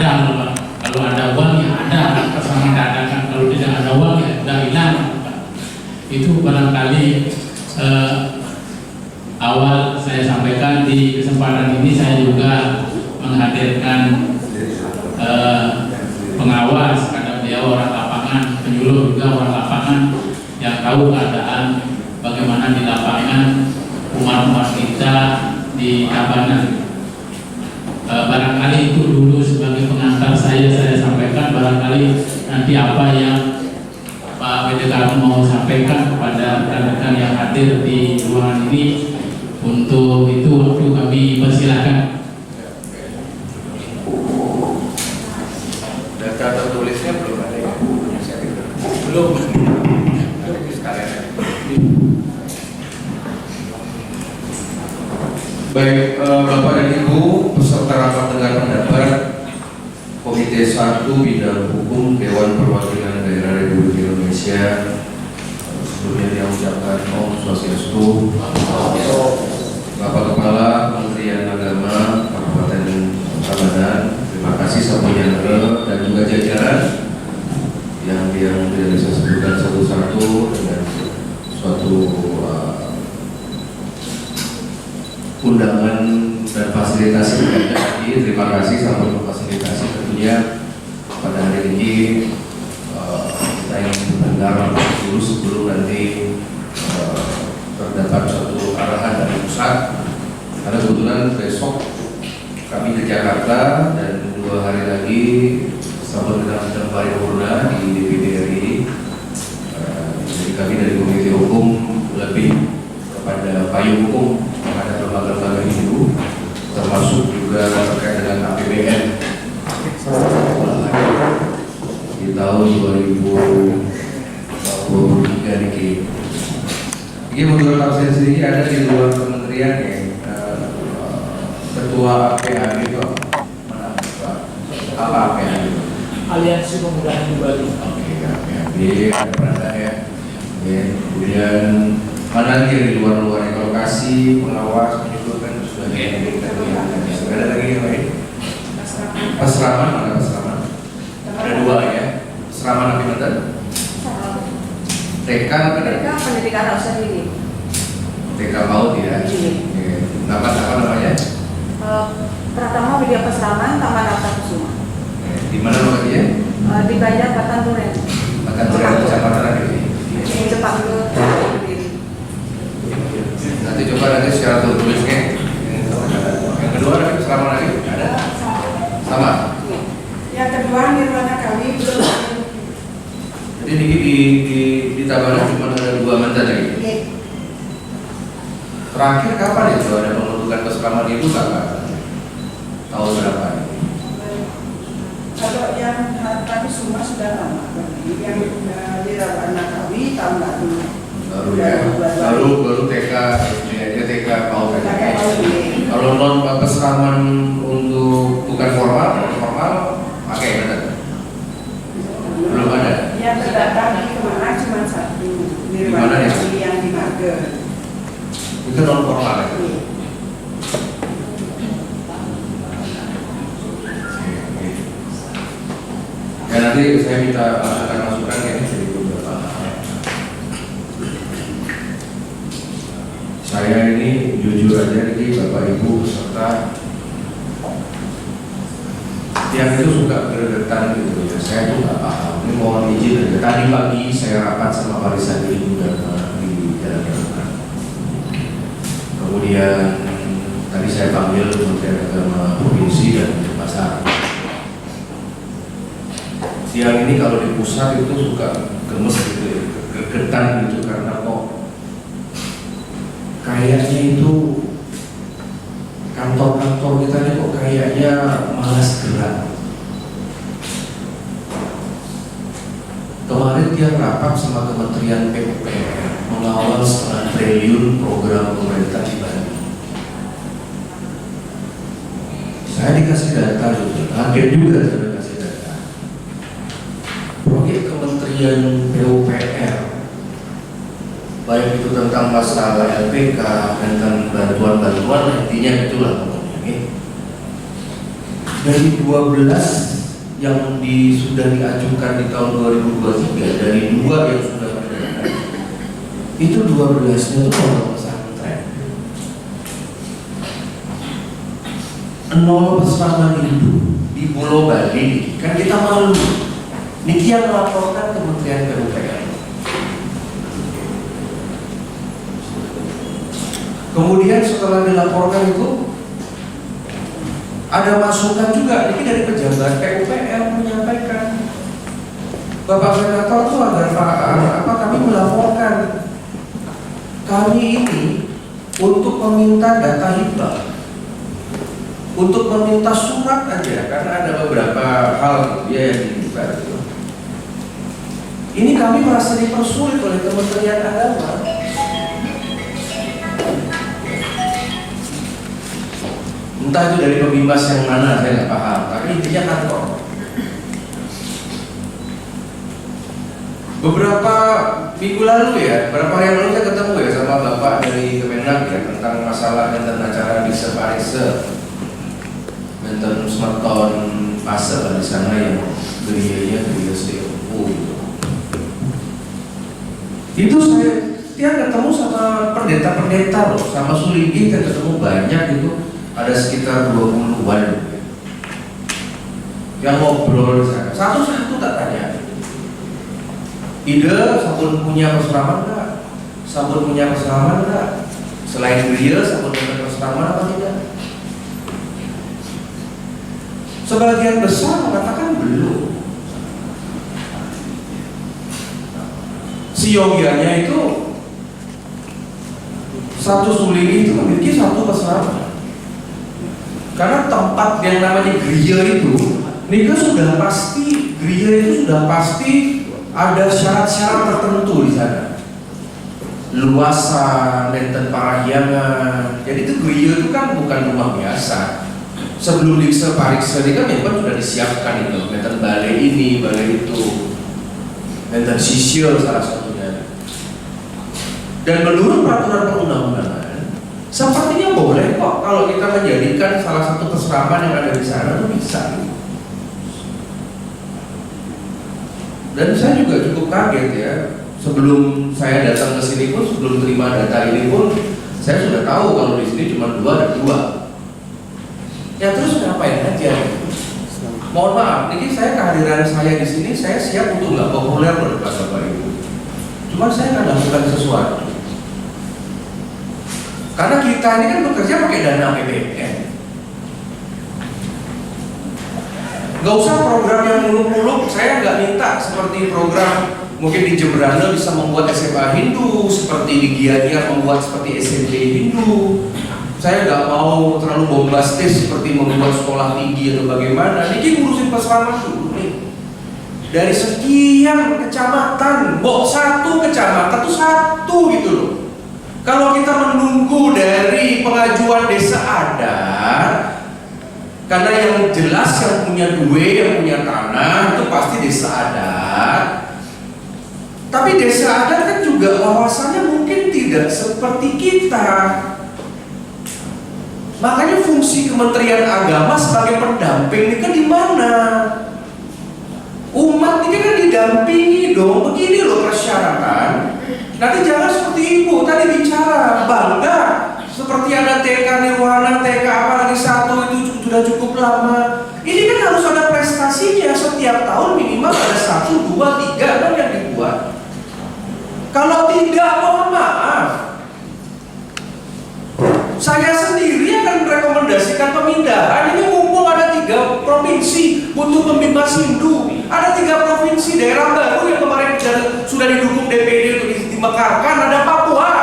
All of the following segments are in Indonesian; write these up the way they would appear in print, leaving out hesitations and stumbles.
ada Pak. Kalau ada uang ya ada, sama dadakan. Kalau tidak ada uang ya sudah hilang Pak. Itu barangkali awal saya sampaikan. Di kesempatan ini saya juga menghadirkan pengawas, karena beliau orang lapangan, penyuluh juga orang lapangan yang tahu keadaan bagaimana di lapangan umat-umat kita di Tabanan. Barangkali itu dulu sebagai pengantar saya sampaikan. Barangkali nanti apa yang Pak Wdk mau sampaikan kepada rekan-rekan yang hadir di ruangan ini, untuk itu waktu kami persilahkan. Data tertulisnya belum ada ya? Belum. Baik, Bapak dan Ibu peserta rapat dengar pendapat Komite 1 Bidang Hukum Dewan Perwakilan Daerah Republik Indonesia. Sebelumnya dia ucapkan Om Swastiastu. Bapak Kepala Kementerian Agama Kabupaten Tabanan, terima kasih Sampaian dan juga jajaran yang tidak bisa sebutkan satu-satu dengan suatu undangan dan fasilitasi yang tadi. Terima kasih sampai fasilitasi tentunya pada hari ini. Kita ingin mendengar dulu sebelum nanti terdapat suatu arahan dari pusat, karena kebetulan besok kami ke Jakarta dan 2 hari lagi sama dengan sedang paripurna di DPD RI. Jadi kami dari Komite Hukum lebih kepada payung hukum pada lembaga-lembaga itu, termasuk juga terkait dengan APBN di tahun 2023 ini. Ini menurut absen sendiri ada di luar kementerian ya, ketua APHB itu apa APHB? Aliansi Pemuda Hindu Bali. Oke, APHB ada berada ya. Kemudian mana lagi di luar-luar lokasi pengawas itu kan sudah ada lagi yang lain. Peseraman, mana peseraman? Ada 2 ya. Peseraman Nabi Medan. TK pendidikan usaha ini. TK Paut ya. Nama namanya? Pratama Widya Peseraman Taman Arta Kusuma. Di mana lokasinya? Di Banjar Batan Duren. Batan Duren Kecamatan apa ini? Jepang ke Nanti coba nanti secara tertulisnya. Yang kedua lagi selama lagi ada? Sama. Yang kedua nirwana kami belum. Jadi di Tabanan cuma ada 2 mantan lagi. Terakhir kapan itu ada pembentukan peseraman itu kapan? Tahun berapa? Kalau yang kami semua sudah lama. Yang nirwana kami tahun lalu. Baru ya. Baru TK, dia TK Paut. Kalau non peseraman untuk bukan formal pakai mana? Belum ada. Yang terdaftar di kemana cuma 1. Nirwana kami yang di Mager. Itu non formal ya? Ya nanti saya minta masukan ya dari beberapa. Saya ini jujur aja nih Bapak Ibu peserta yang itu suka gregetan gitu ya. Saya tuh nggak paham. Ini mohon izin aja. Tadi pagi saya rapat sama Barisan Ibu dan di Jalan. Kemudian tadi saya panggil Kementerian Agama Provinsi dan Pasar. Siang ini kalau di pusat itu suka gemes gitu ya, gregetan gitu karena kok kayaknya itu kantor-kantor kita ini kok kayaknya malas gerak. Kemarin dia rapat sama Kementerian PUPR mengawal 1,5 triliun program pemerintah di Bali. Saya dikasih data juga, kaget juga saya dikasih data. Proyek Kementerian PUPR, baik itu tentang masalah LPK, tentang bantuan-bantuan, intinya itulah pokoknya. Dari 12 yang sudah diajukan di tahun 2023, dari 2 yang sudah ada, itu 12-nya itu pondok pesantren. 0 pesantren Hindu di Pulau Bali. Kan kita malu. Niki yang melaporkan Kementerian PUPR. Kemudian setelah dilaporkan itu ada masukan juga ini dari pejabat PUPR menyampaikan, Bapak Senator itu agar kami melaporkan kami ini untuk meminta data hibah, untuk meminta surat aja karena ada beberapa hal ya yang dibuka. Ini kami merasa dipersulit oleh Kementerian Agama. Entah itu dari pembimbas yang mana, saya nggak paham. Tapi intinya kantor. Beberapa minggu lalu ya, beberapa hari yang lalu saya ketemu ya sama Bapak dari Kemenag ya tentang masalah dan acara di Separise, Menten Smerton Pasel di sana yang gereja SDU gitu. Itu dia ketemu sama pendeta-pendeta loh, sama Suligi kita ketemu banyak gitu. Ada sekitar 20-an yang ngobrol di sana. Satu-satu tak tanya. Ide sabun punya perseraman enggak? Sabun punya perseraman enggak? Selain dia, sabun punya perseraman apa tidak? Sebagian besar mengatakan belum. Siogianya itu satu Suligi itu memiliki satu perseraman. Karena tempat yang namanya gereja itu, Nika sudah pasti gereja itu sudah pasti ada syarat-syarat tertentu di sana. Luasan, nenten parahyangan. Jadi itu gereja itu kan bukan rumah biasa. Sebelum disepariksa ini kan memang sudah disiapkan itu, nenten balai ini, balai itu, nenten sisial salah satunya. Dan menurut peraturan perundang-undangan sepertinya boleh kok kalau kita menjadikan salah satu perseraman yang ada di sana itu bisa. Dan saya juga cukup kaget ya. Sebelum saya datang ke sini pun, sebelum terima data ini pun, saya sudah tahu kalau di sini cuma 2 dan 2. Ya terus ngapain aja? Mohon maaf, ini saya kehadiran saya di sini, saya siap untuk nggak populer menurut Bapak Ibu. Cuma saya akan lakukan sesuatu. Karena kita ini kan bekerja pakai dana APBN. Gak usah program yang muluk-muluk, saya nggak minta seperti program mungkin di Jemberana bisa membuat SMA Hindu, seperti di Gianyar membuat seperti SMP Hindu. Saya nggak mau terlalu bombastis seperti membuat sekolah tinggi atau bagaimana. Ini ngurusin perseraman dulu nih. Dari sekian kecamatan, satu kecamatan tuh satu gitu loh. Kalau kita menunggu dari pengajuan desa adat, karena yang jelas yang punya duit, yang punya tanah itu pasti desa adat. Tapi desa adat kan juga wawasannya mungkin tidak seperti kita. Makanya fungsi Kementerian Agama sebagai pendamping ini kan di mana? Umat ini kan didampingi dong. Begini loh persyaratan. Nanti jangan seperti ibu tadi bicara bangga seperti ada TK Nirwana, TK apa lagi satu itu sudah cukup lama. Ini kan harus ada prestasinya setiap tahun minimal ada 1, 2, 3 kan yang dibuat. Kalau tidak, mohon maaf, saya sendiri akan merekomendasikan pemindahan. Ini mumpung ada 3 provinsi butuh pembimbas Hindu, ada 3 provinsi daerah baru yang kemarin sudah didukung DPD untuk dimekarkan, ada Papua.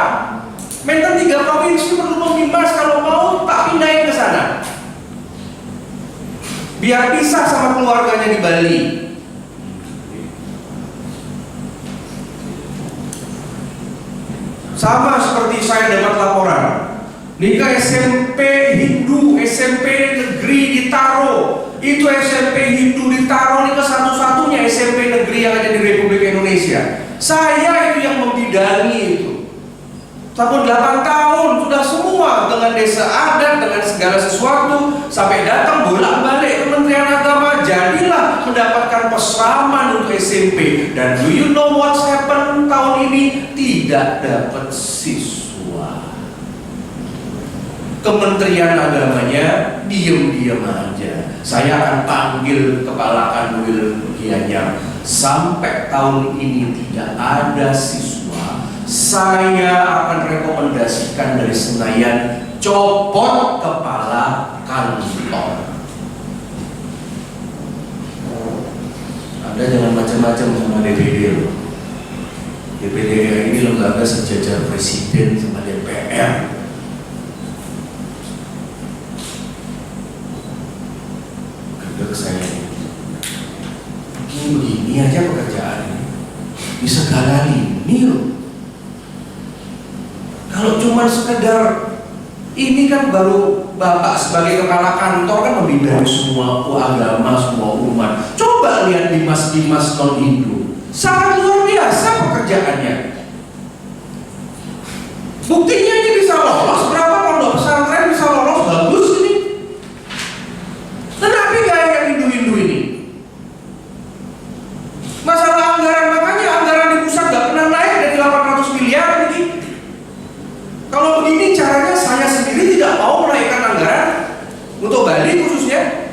Menten 3 provinsi perlu pembimbas, kalau mau tak pindahin ke sana. Biar pisah sama keluarganya di Bali. Sama seperti saya dapat laporan. Nikah SMP Hindu, SMP negeri di Taro. Itu SMP Hindu di Taro ini satu-satunya SMP negeri yang ada di Republik Indonesia. Saya itu yang membidangi itu. Tahun 8 tahun sudah semua dengan desa adat, dengan segala sesuatu, sampai datang bolak-balik mengadakan pesraman untuk SMP. Dan do you know what's happened tahun ini? Tidak dapat siswa. Kementerian Agamanya diam-diam aja. Saya akan panggil Kepala Kanwil Gianyar. Sampai tahun ini tidak ada siswa. Saya akan rekomendasikan dari Senayan, copot kepala kantor. Anda jangan macam-macam sama DPD loh. DPD ini lembaga sejajar presiden sama DPR. Gedek saya ini begini aja pekerjaannya, bisa segala lini loh. Kalau cuma sekedar ini kan baru Bapak sebagai kepala kantor kan membimbing semua agama, semua umat. Coba lihat dimas-dimas non-Hindu, sangat luar biasa pekerjaannya. Buktinya ini bisa lolos, berapa pondok pesantren bisa lolos, bagus ini. Tetapi gaya yang Hindu-Hindu ini, masalah anggaran, makanya anggaran di pusat gak pernah naik dari 800 miliar ini. Kalau begini caranya, saya sendiri tidak mau menaikkan anggaran untuk Bali khususnya.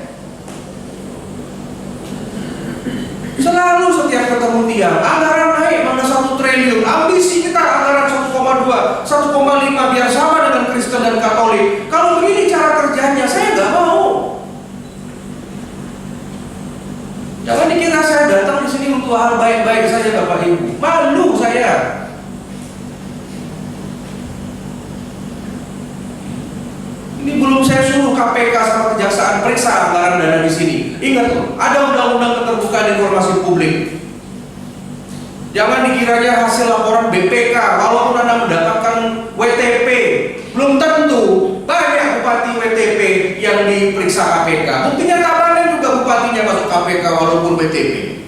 Selalu setiap ketemu tiang, anggaran naik mana 1 triliun. Ambisi kita anggaran 1,2, 1,5 biar sama dengan Kristen dan Katolik. Kalau begini cara kerjanya, saya nggak mau. Jangan dikira saya datang di sini untuk hal baik-baik saja, Bapak Ibu. Malu saya. Ini belum saya suruh KPK sama Kejaksaan periksa anggaran dana di sini. Ingat loh, ada undang-undang keterbukaan informasi publik. Jangan dikiranya hasil laporan BPK, walaupun Anda mendapatkan WTP, belum tentu banyak bupati WTP yang diperiksa KPK. Buktinya Tabanan juga bupatinya masuk KPK walaupun WTP.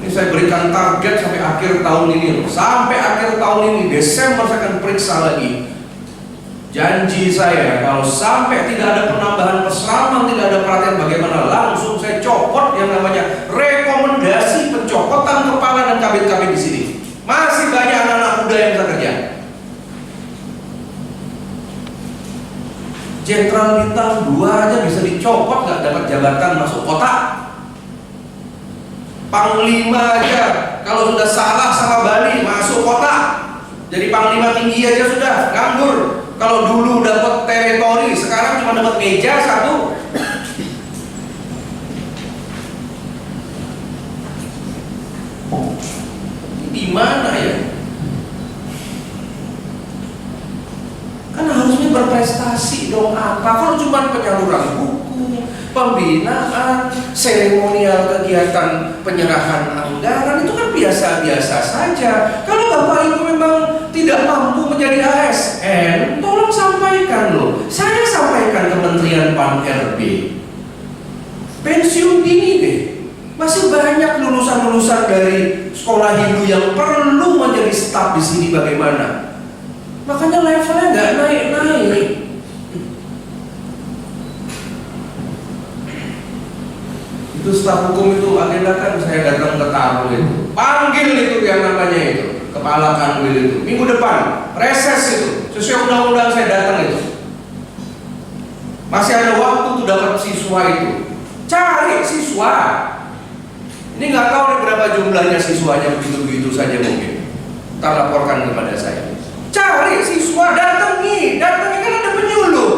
Ini saya berikan target sampai akhir tahun ini loh. Sampai akhir tahun ini, Desember saya akan periksa lagi. Janji saya, kalau sampai tidak ada penambahan pesraman, tidak ada perhatian bagaimana, langsung saya copot yang namanya rekomendasi pencopotan kepala dan kabin-kabin di sini. Masih banyak anak-anak muda yang bisa kerja. Jenderal Bintang 2 aja bisa dicopot, nggak dapat jabatan masuk kotak. Panglima aja kalau sudah salah sama Bali masuk kota, jadi panglima tinggi aja sudah nganggur. Kalau dulu dapat teritori, sekarang cuma dapat meja 1. Di mana ya? Kan harusnya berprestasi dong. Apa kalau cuma penyaluran buku, pembinaan, seremonial kegiatan penyerahan anggaran, itu kan biasa-biasa saja. Kalau Bapak Ibu memang tidak mampu menjadi ASN, tolong sampaikan loh. Saya sampaikan Kementerian Pan-RB, pensiun dini deh. Masih banyak lulusan-lulusan dari sekolah Hindu yang perlu menjadi staf di sini bagaimana. Makanya levelnya nggak naik-naik. Itu staf hukum itu agendakan saya datang ke Taro itu, panggil itu yang namanya itu kepala kanwil itu minggu depan reses itu sesuai undang-undang, saya datang itu. Masih ada waktu tuh dapat siswa itu, cari siswa. Ini nggak tahu nih berapa jumlahnya siswanya, begitu-begitu saja mungkin. Ntar laporkan kepada saya. Cari siswa, datangi kan ada penyuluh.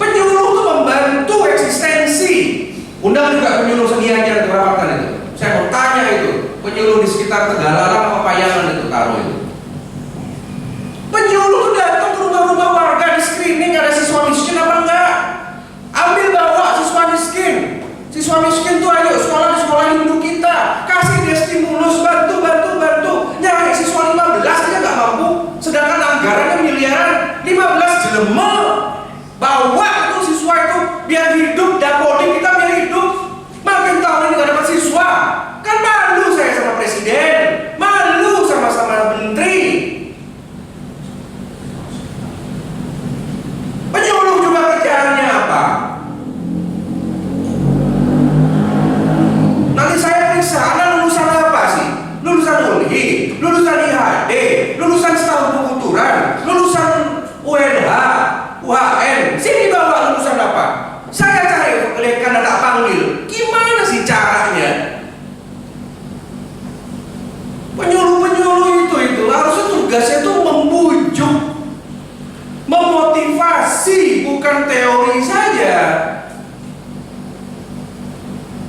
Penyuluh itu membantu eksistensi. Undang juga penyuluh Gianyar itu rapatan itu. Saya mau tanya itu, penyuluh di sekitar Tegalalang apa Payangan itu Taro itu. Penyuluh itu datang ke rumah-rumah warga, di screening ada siswa miskin apa enggak. Ambil bawa siswa miskin. Siswa miskin tuh ayo sekolah di sekolah Hindu kita, kasih dia stimulus, bantu. Nyari siswa 15 aja nggak mampu, sedangkan anggarannya miliaran. 15 jelema, bawa itu siswa itu biar hidup, dapodik kita biar hidup. Makin tahun ini nggak dapat siswa, kan malu saya sama presiden, malu sama menteri. Penyuluh juga kerjaannya apa? memotivasi, bukan teori saja.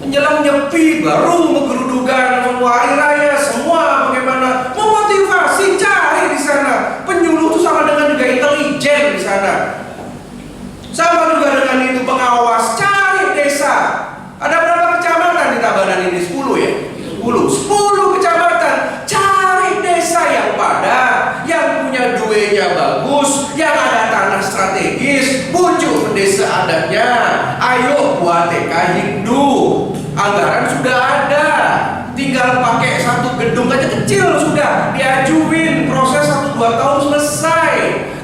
Menjelang Nyepi baru menggerudukan semua hari raya, semua bagaimana memotivasi, cari di sana. Penyuluh itu sama dengan juga intelijen di sana. Sama juga dengan itu pengawas, cari desa. Ada berapa kecamatan di Tabanan ini? 10 ya? 10 kecamatan. Cari desa yang padat, yang punya duitnya bagus, yang ada tanah strategis, bujuk desa adatnya. Ayo buat TK hidup. Anggaran sudah ada, tinggal pakai satu gedung aja kecil sudah diajuin, proses 1-2 tahun selesai.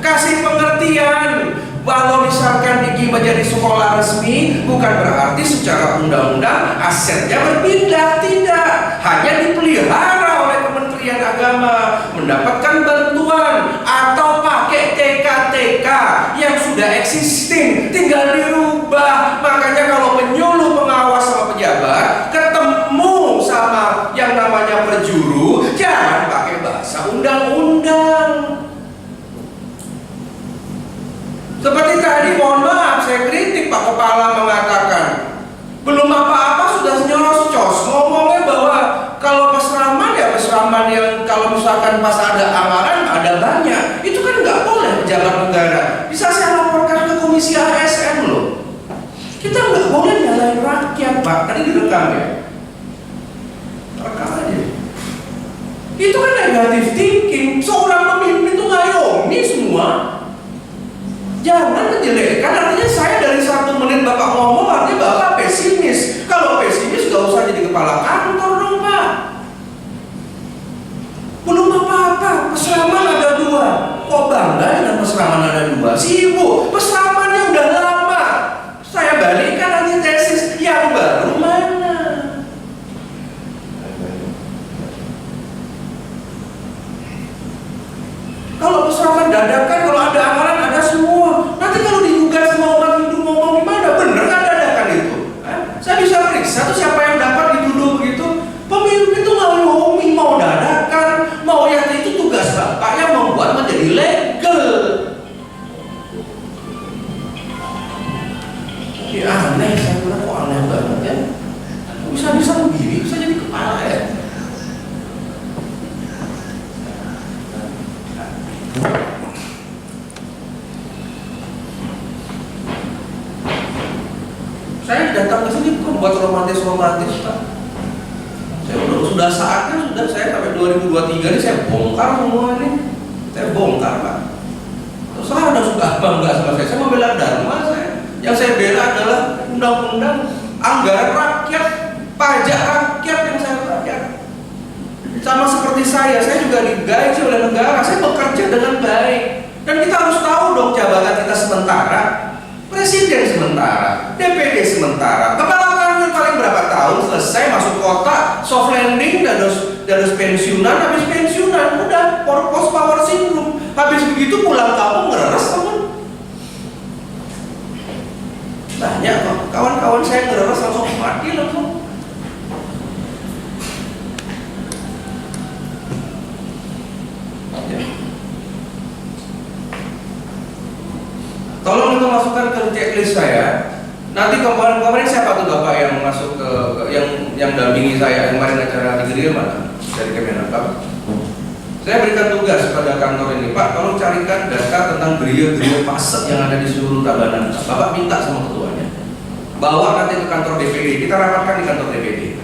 Kasih pengertian. Kalau misalkan Diki menjadi sekolah resmi, bukan berarti secara undang-undang asetnya berpindah, tidak. Hanya dipelihara oleh Kementerian Agama, mendapatkan bantuan atau pakai TK-TK yang sudah existing, tinggal dirubah. Makanya kalau penyuluh, pengawas sama pejabat ketemu sama yang namanya perjuru, jangan pakai bahasa undang-undang. Seperti tadi, mohon maaf, saya kritik Pak Kepala mengatakan belum apa-apa sudah nyerocos, ngomongnya bahwa kalau peseraman ya peseraman yang kalau misalkan pas ada anggaran ada banyak, itu kan nggak boleh pejabat negara. Bisa saya laporkan ke Komisi ASN loh. Kita nggak boleh nyalain rakyat, Pak. Tadi direkam ya, rekam aja. Itu kan negatif thinking. Seorang pemimpin itu ngayomi semua. Jangan menjelekkan, artinya saya dari 1 menit Bapak ngomong artinya Bapak pesimis. Kalau pesimis gak usah jadi kepala kantor dong, Pak. Belum apa-apa, peseraman ada 2. Kok bangga dengan peseraman ada 2? Sibuk, peseramannya udah lama. Saya balikkan antitesis, yang baru mana? Kalau peseraman dadakan, kalau ada anggaran ada semua. Nanti kalau digugat semua umat Hindu ngomong gimana? Bener kan dadakan itu? Saya bisa periksa tuh siapa yang dapat dituduh begitu. Pemimpin itu ngayomi, mau dadakan, mau yang itu tugas Bapak yang membuat menjadi legal. Ya aneh, saya bilang kok aneh banget ya. Bisa-bisa begini, bisa jadi kepala ya. Saya datang ke sini bukan buat romantis-romantis, Pak. Saya sudah saatnya, sudah saya sampai 2023 ini saya bongkar semua ini. Saya bongkar, Pak. Terus saya udah suka bangga sama saya membela Dharma saya. Yang saya bela adalah undang-undang anggaran rakyat, pajak rakyat yang saya rakyat. Sama seperti saya juga digaji oleh negara. Saya bekerja dengan baik. Dan kita harus tahu dong jabatan kita sementara. Presiden sementara, DPD sementara, kepala kantor paling berapa tahun selesai masuk kota, soft landing, dan pensiunan, habis pensiunan, udah post power syndrome, habis begitu pulang kampung ngeres teman. Banyak kok, kawan-kawan saya ngeres langsung mati langsung. Tolong itu masukkan ke checklist saya. Nanti kemarin siapa tuh Bapak yang masuk ke yang dampingi saya kemarin acara di Geria mana? Dari Kemenak, Pak. Saya berikan tugas pada kantor ini, Pak, tolong carikan data tentang geria-geria paset yang ada di seluruh Tabanan. Bapak minta sama ketuanya. Bawa nanti ke kantor DPD. Kita rapatkan di kantor DPD.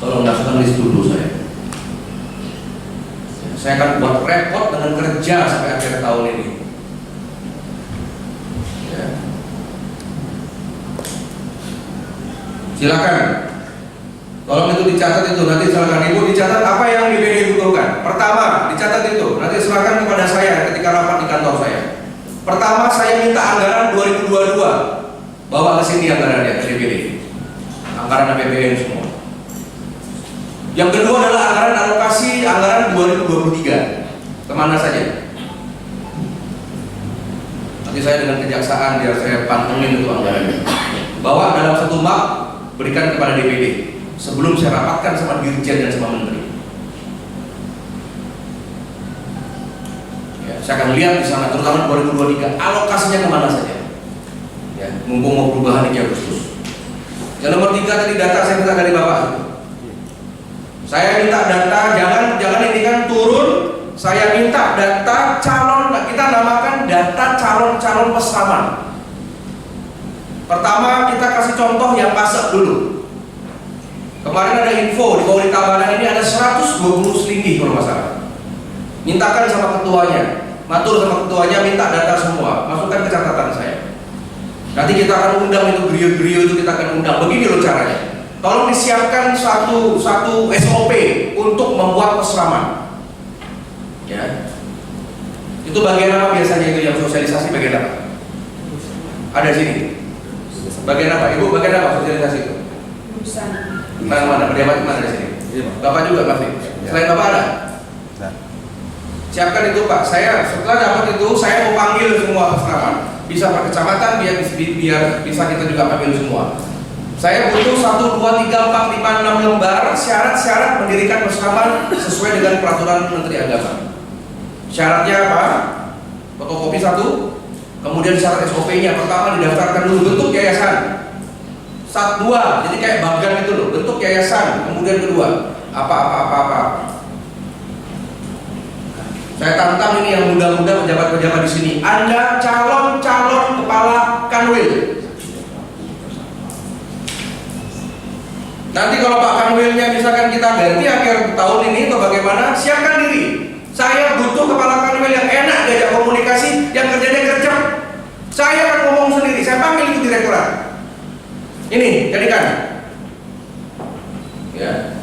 Tolong masukkan list dulu saya. Saya akan buat repot dengan kerja sampai akhir tahun ini. Silakan. Tolong itu dicatat itu, nanti silakan Ibu dicatat apa yang DPD butuhkan. Pertama, dicatat itu, nanti silakan kepada saya ketika rapat di kantor saya. Pertama, saya minta anggaran 2022. Bawa ke sini anggarannya ke DPD. Anggaran APBN semua. Yang kedua adalah anggaran alokasi anggaran 2023. Kemana saja? Nanti saya dengan kejaksaan biar saya pantengin itu anggarannya. Bawa dalam satu map, berikan kepada DPD sebelum saya rapatkan sama dirjen dan sama menteri. Ya, Saya akan lihat di sana, terutama 2023, alokasinya kemana saja. Ya, mumpung mau perubahan di Agustus. Yang nomor 3 tadi data saya minta dari Bapak. Saya minta data, jangan ini kan turun. Saya minta data calon, kita namakan data calon-calon pesawat. Pertama kita kasih contoh yang masak dulu. Kemarin ada info di bawah di Tabanan ini ada 120 selingkih kalau nggak salah. Mintakan sama ketuanya, matur sama ketuanya, minta data semua, masukkan ke catatan saya. Nanti kita akan undang itu griyo-griyo itu kita akan undang. Begini loh caranya. Tolong disiapkan satu SOP untuk membuat pesraman. Ya. Itu bagian apa biasanya itu yang sosialisasi bagian apa? Ada di sini. Bagian apa? Ibu bagian apa sosialisasi itu? Urusan. Mana pejabat mana di sini? Bapak juga pasti. Selain Bapak ada? Siapkan itu Pak. Saya setelah dapat itu saya mau panggil semua pesraman. Bisa per kecamatan biar bisa kita juga panggil semua. Saya butuh 1, 2, 3, 4, 5, 6 lembar syarat-syarat mendirikan pesraman sesuai dengan peraturan Menteri Agama. Syaratnya apa? Fotokopi 1, kemudian syarat SOP-nya. Pertama didaftarkan dulu bentuk yayasan. 2, jadi kayak bagan itu loh, bentuk yayasan. Kemudian kedua, apa. Saya tantang ini yang muda-muda pejabat-pejabat di sini. Anda calon-calon kepala kanwil. Nanti kalau Pak Kanwilnya misalkan kita ganti akhir tahun ini atau bagaimana, siapkan diri. Saya butuh kepala kanwil yang enak diajak komunikasi, yang kerjanya kerja. Saya akan ngomong sendiri, saya panggil itu direktorat. Ini, jadikan. Ya.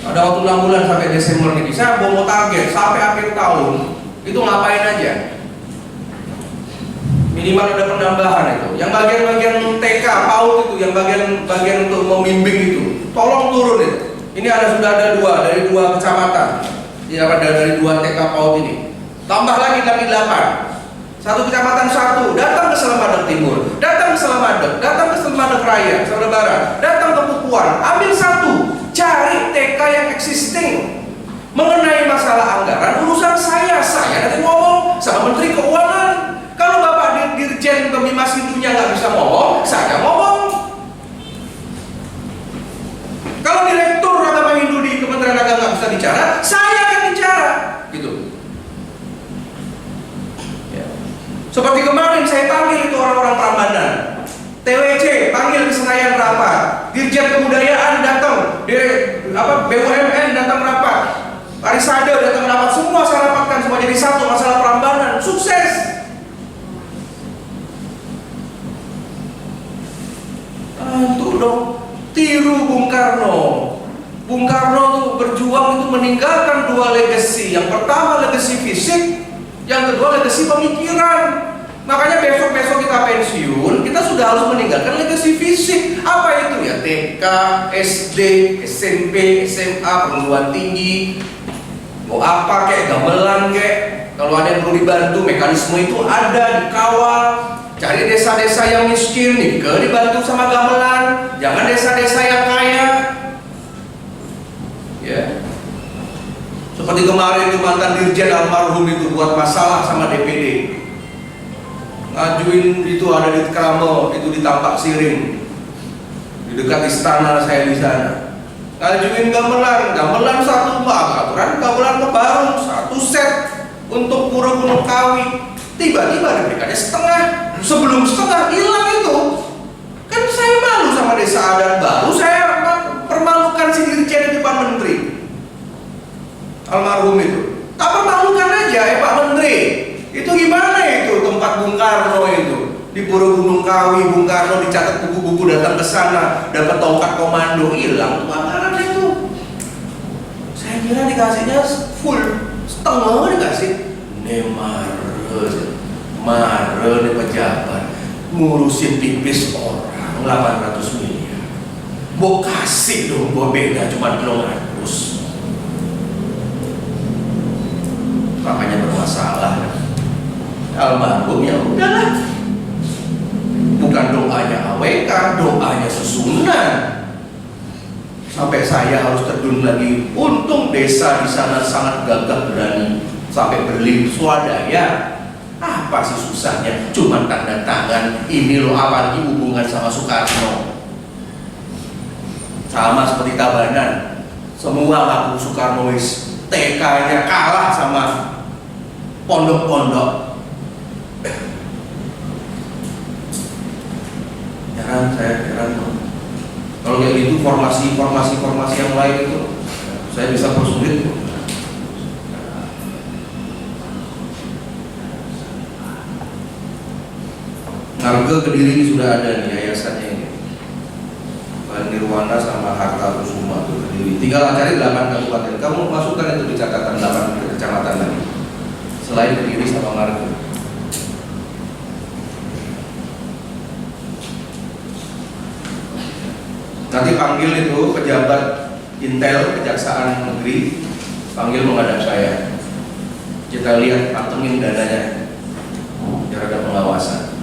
Ada waktu 6 bulan sampai Desember ini. Saya mau target sampai akhir tahun itu ngapain aja. Minimal ada penambahan itu. Yang bagian-bagian TK, PAUD itu, yang bagian untuk membimbing itu, tolong turun itu. Ini sudah ada 2 dari 2 kecamatan. Ya, dari 2 TK PAUD ini. Tambah lagi 8. 1 kecamatan 1, datang ke Selamadeg Timur, datang ke Selamadeg, datang ke Selamadeg Raya, Selamadeg Barat, datang ke Pupuan, ambil 1, cari TK yang existing. Mengenai masalah anggaran, urusan saya nanti ngomong sama Menteri Keuangan. Kalau Bapak Dirjen Pembina Sindunya nggak bisa ngomong, saya ngomong. Kalau Direktur Agama Hindu di Kementerian Agama nggak bisa bicara, saya akan bicara, gitu. Ya. Seperti kemarin saya panggil itu orang-orang Prambanan, TWC panggil ke Senayan rapat, Dirjen Kebudayaan datang, BUMN datang rapat, Parisade datang rapat, semua saya rapatkan semua jadi satu masalah Prambanan, sukses. Tuh dong, tiru Bung Karno. Bung Karno tuh berjuang itu meninggalkan 2 legacy. Yang pertama legacy fisik, yang kedua legacy pemikiran. Makanya besok-besok kita pensiun, kita sudah harus meninggalkan legacy fisik. Apa itu ya? TK, SD, SMP, SMA, perguruan tinggi. Mau apa kayak gamelan kayak. Kalau ada yang perlu dibantu, mekanisme itu ada, dikawal. Cari desa-desa yang miskin, dibantu sama gamelan. Jangan desa-desa yang kaya. Ya. Seperti kemarin itu mantan Dirjen almarhum itu buat masalah sama DPD. Ngajuin itu ada di Kramo, itu di Tampak Siring, di dekat istana saya di sana. Ngajuin gamelan 1 aturan gamelan baru 1 set untuk Pura Gunung Kawi. Tiba-tiba diberikannya setengah, sebelum setengah hilang itu. Kan saya malu sama desa adat baru, saya permalukan si Dirjen di depan Menteri almarhum itu. Tak permalukan aja ya Pak Menteri. Itu gimana itu tempat Bung Karno itu di Pura Gunung Kawi, Bung Karno dicatat buku-buku datang ke sana, dapat tongkat komando, hilang anggaran itu. Saya kira dikasihnya full, setengah dikasih. Marah nih pejabat ngurusin pipis orang 800 miliar. Mau kasih dong, gue beda cuma 200. Makanya bermasalah. Almarhum ya udahlah. Bukan doanya AWK, doanya susunan. Sampai saya harus terjun lagi. Untung desa di sana sangat gagah berani. sampai Berlin swadaya. Apa sih susahnya? Cuman tanda tangan. Ini loh, apalagi hubungan sama Soekarno. Sama seperti Tabanan. Semua lagu Soekarno TK-nya kalah sama pondok-pondok. Heran. Kalau kayak gitu formasi yang lain itu saya bisa persulit. Ngarga Kediri sudah ada nih yayasannya ini. Nirwana sama Harta Kusuma tuh Kediri. Tinggal cari 8 kabupaten. Kamu masukkan itu di catatan 8 kecamatan lagi. Selain Kediri sama Ngarga. Nanti panggil itu pejabat Intel Kejaksaan Negeri, panggil menghadap saya. Kita lihat pantengin dananya, biar ada pengawasan.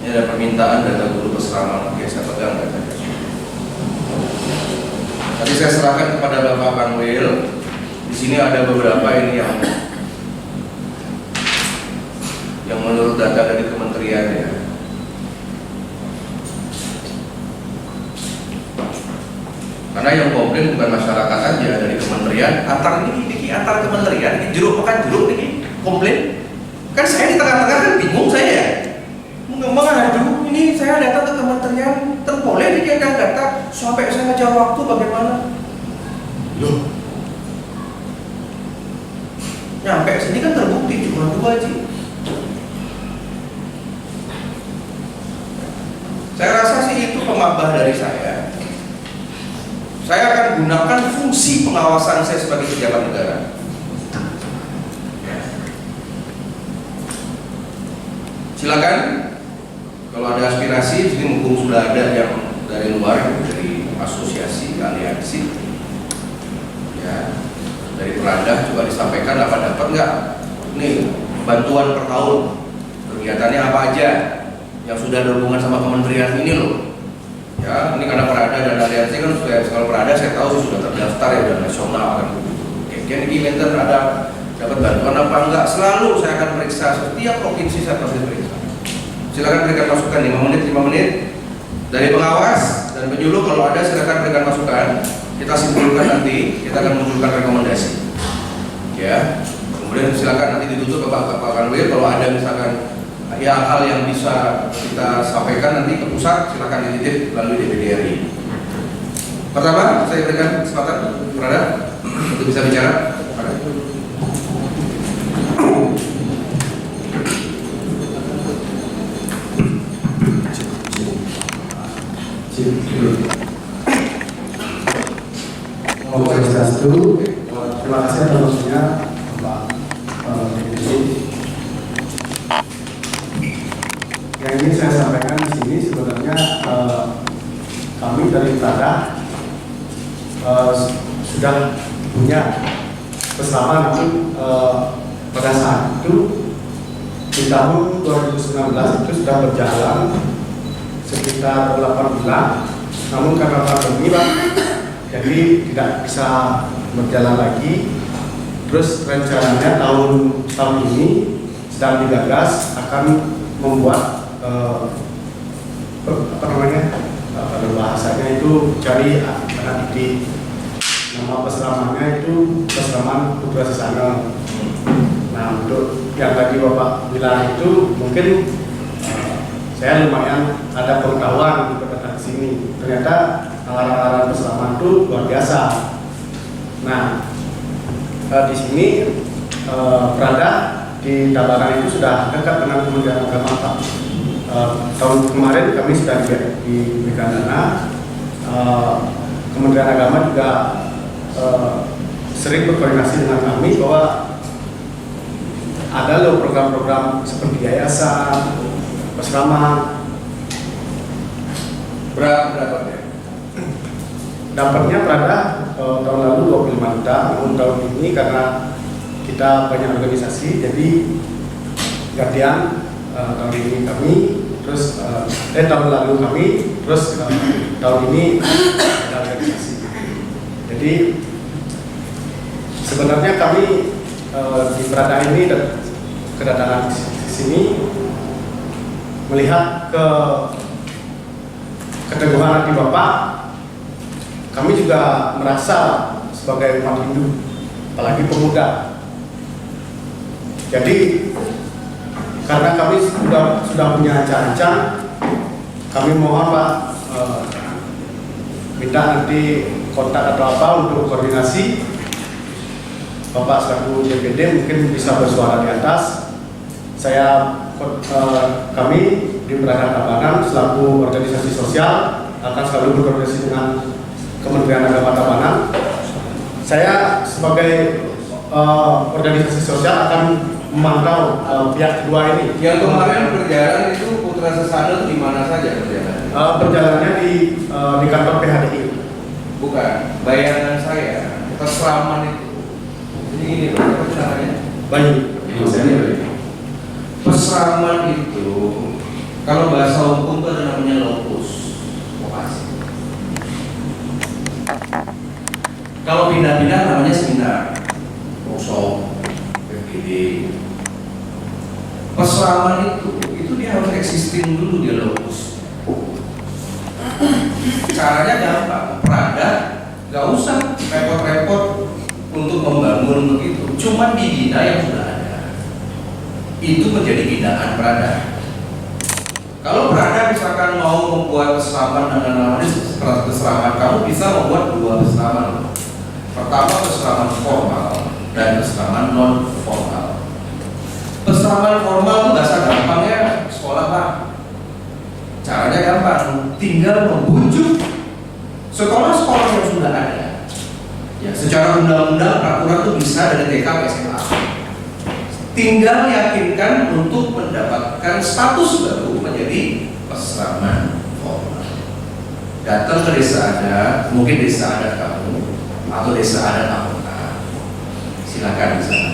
Ini ada permintaan data guru peseraman. Oke, saya pegang datanya. Tadi saya serahkan kepada Bapak Panwil. Di sini ada beberapa ini yang menurut data dari kementerian ya. Karena yang komplain bukan masyarakat aja, dari kementerian. Antar kementerian, ini jeruk makan jeruk ini komplain. Kan saya di tengah-tengah kan bingung saya ya. Mengadu ini saya datang ke kementerian, terboleh dikendang data sampai saya ngejar waktu bagaimana? Loh, nyampe sini kan terbukti cuma 2 aja. Saya rasa sih itu pemabah dari saya. Saya akan gunakan fungsi pengawasan saya sebagai pejabat negara. Silakan. Kalau ada aspirasi, jadi mumpung sudah ada yang dari luar, dari asosiasi, aliansi, ya, dari Peradah coba disampaikan apa dapat nggak? Nih bantuan per tahun, kegiatannya apa aja yang sudah ada hubungan sama kementerian ini loh. Ya, ini karena Peradah dan aliansi kan kalau Peradah saya tahu sudah terdaftar ya, udah nasional kan. Kayak ini mentor ada dapat bantuan apa enggak? Selalu saya akan periksa setiap provinsi saya pasti periksa. Silakan berikan masukan 5 menit dari pengawas dan penyuluh. Kalau ada silakan berikan masukan, kita simpulkan nanti, kita akan munculkan rekomendasi ya. Kemudian silakan nanti ditutup ke Pak Kanwil. Kalau ada misalkan ya hal yang bisa kita sampaikan nanti ke pusat, silakan dititip melalui DPD RI. Pertama, saya berikan kesempatan kepada untuk bisa bicara. Terima kasih atas waktunya Pak Direktur. Yang ingin saya sampaikan di sini sebenarnya kami dari Peradah sudah punya peseraman itu pada saat itu di tahun 2019 itu sudah berjalan sekitar 8 bulan, namun karena pandemi Pak, jadi tidak bisa berjalan lagi. Terus rencananya tahun ini sedang digagas akan membuat pada bahasanya itu cari anak didik. Nama peseramannya itu Peseraman Putra Sesana. Nah, untuk yang tadi Bapak bilang itu mungkin saya lumayan ada pengetahuan di kota sini. Ternyata alat-alat peseraman itu luar biasa. Nah, di sini Peradah di Tabanan itu sudah dekat dengan Kementerian Agama Pak. Tahun kemarin kami sudah diberikan dana. Kementerian Agama juga sering berkoordinasi dengan kami bahwa ada loh program-program seperti yayasan, peseraman. Berapa ya? Dapatnya Peradah tahun lalu 25 juta, namun tahun ini karena kita banyak organisasi, jadi gantian tahun ini kami terus tahun lalu kami, terus tahun ini ada organisasi. Jadi sebenarnya kami di Prada ini kedatangan di sini melihat keteguhan hati Bapak. Kami juga merasa sebagai umat Hindu, apalagi pemuda. Jadi karena kami sudah punya ancang-ancang, kami mohon Pak minta nanti kontak atau apa untuk koordinasi. Bapak selaku DPD mungkin bisa bersuara di atas. Kami di Prada Tabanan selaku organisasi sosial akan selalu berkoordinasi dengan Kementerian Agama Tabanan. Saya sebagai organisasi sosial akan memantau pihak kedua ini. Yang kemarin perjalanan itu Putra Sesana di mana saja perjalanan? Perjalanannya di kantor PHDI. Bukan, bayangan saya peseraman itu. Jadi ini loh, apa itu namanya? Bayu. Peseraman itu, kalau bahasa hukum itu ada namanya lokus lokasi. Kalau pindah-pindah namanya seminar, workshop, PPD. Peseraman itu dia harus existing dulu dia lokus. Caranya gampang, Prada nggak usah repot-repot untuk membangun begitu, cuma dibina yang sudah ada. Itu menjadi binaan Prada. Kalau Prada misalkan mau membuat peseraman dengan namanya peseraman, kamu bisa membuat dua peseraman. Pertama peseraman formal dan peseraman non formal. Peseraman formal itu bahasa gampangnya sekolah Pak. Caranya gampang, tinggal membujuk sekolah-sekolah yang sudah ada. Ya, secara undang-undang peraturan itu bisa dari TK ke SMA. Tinggal yakinkan untuk mendapatkan status baru menjadi peseraman formal. Datang ke desa adat, mungkin desa adat kamu atau desa adat anggota, silakan di sana.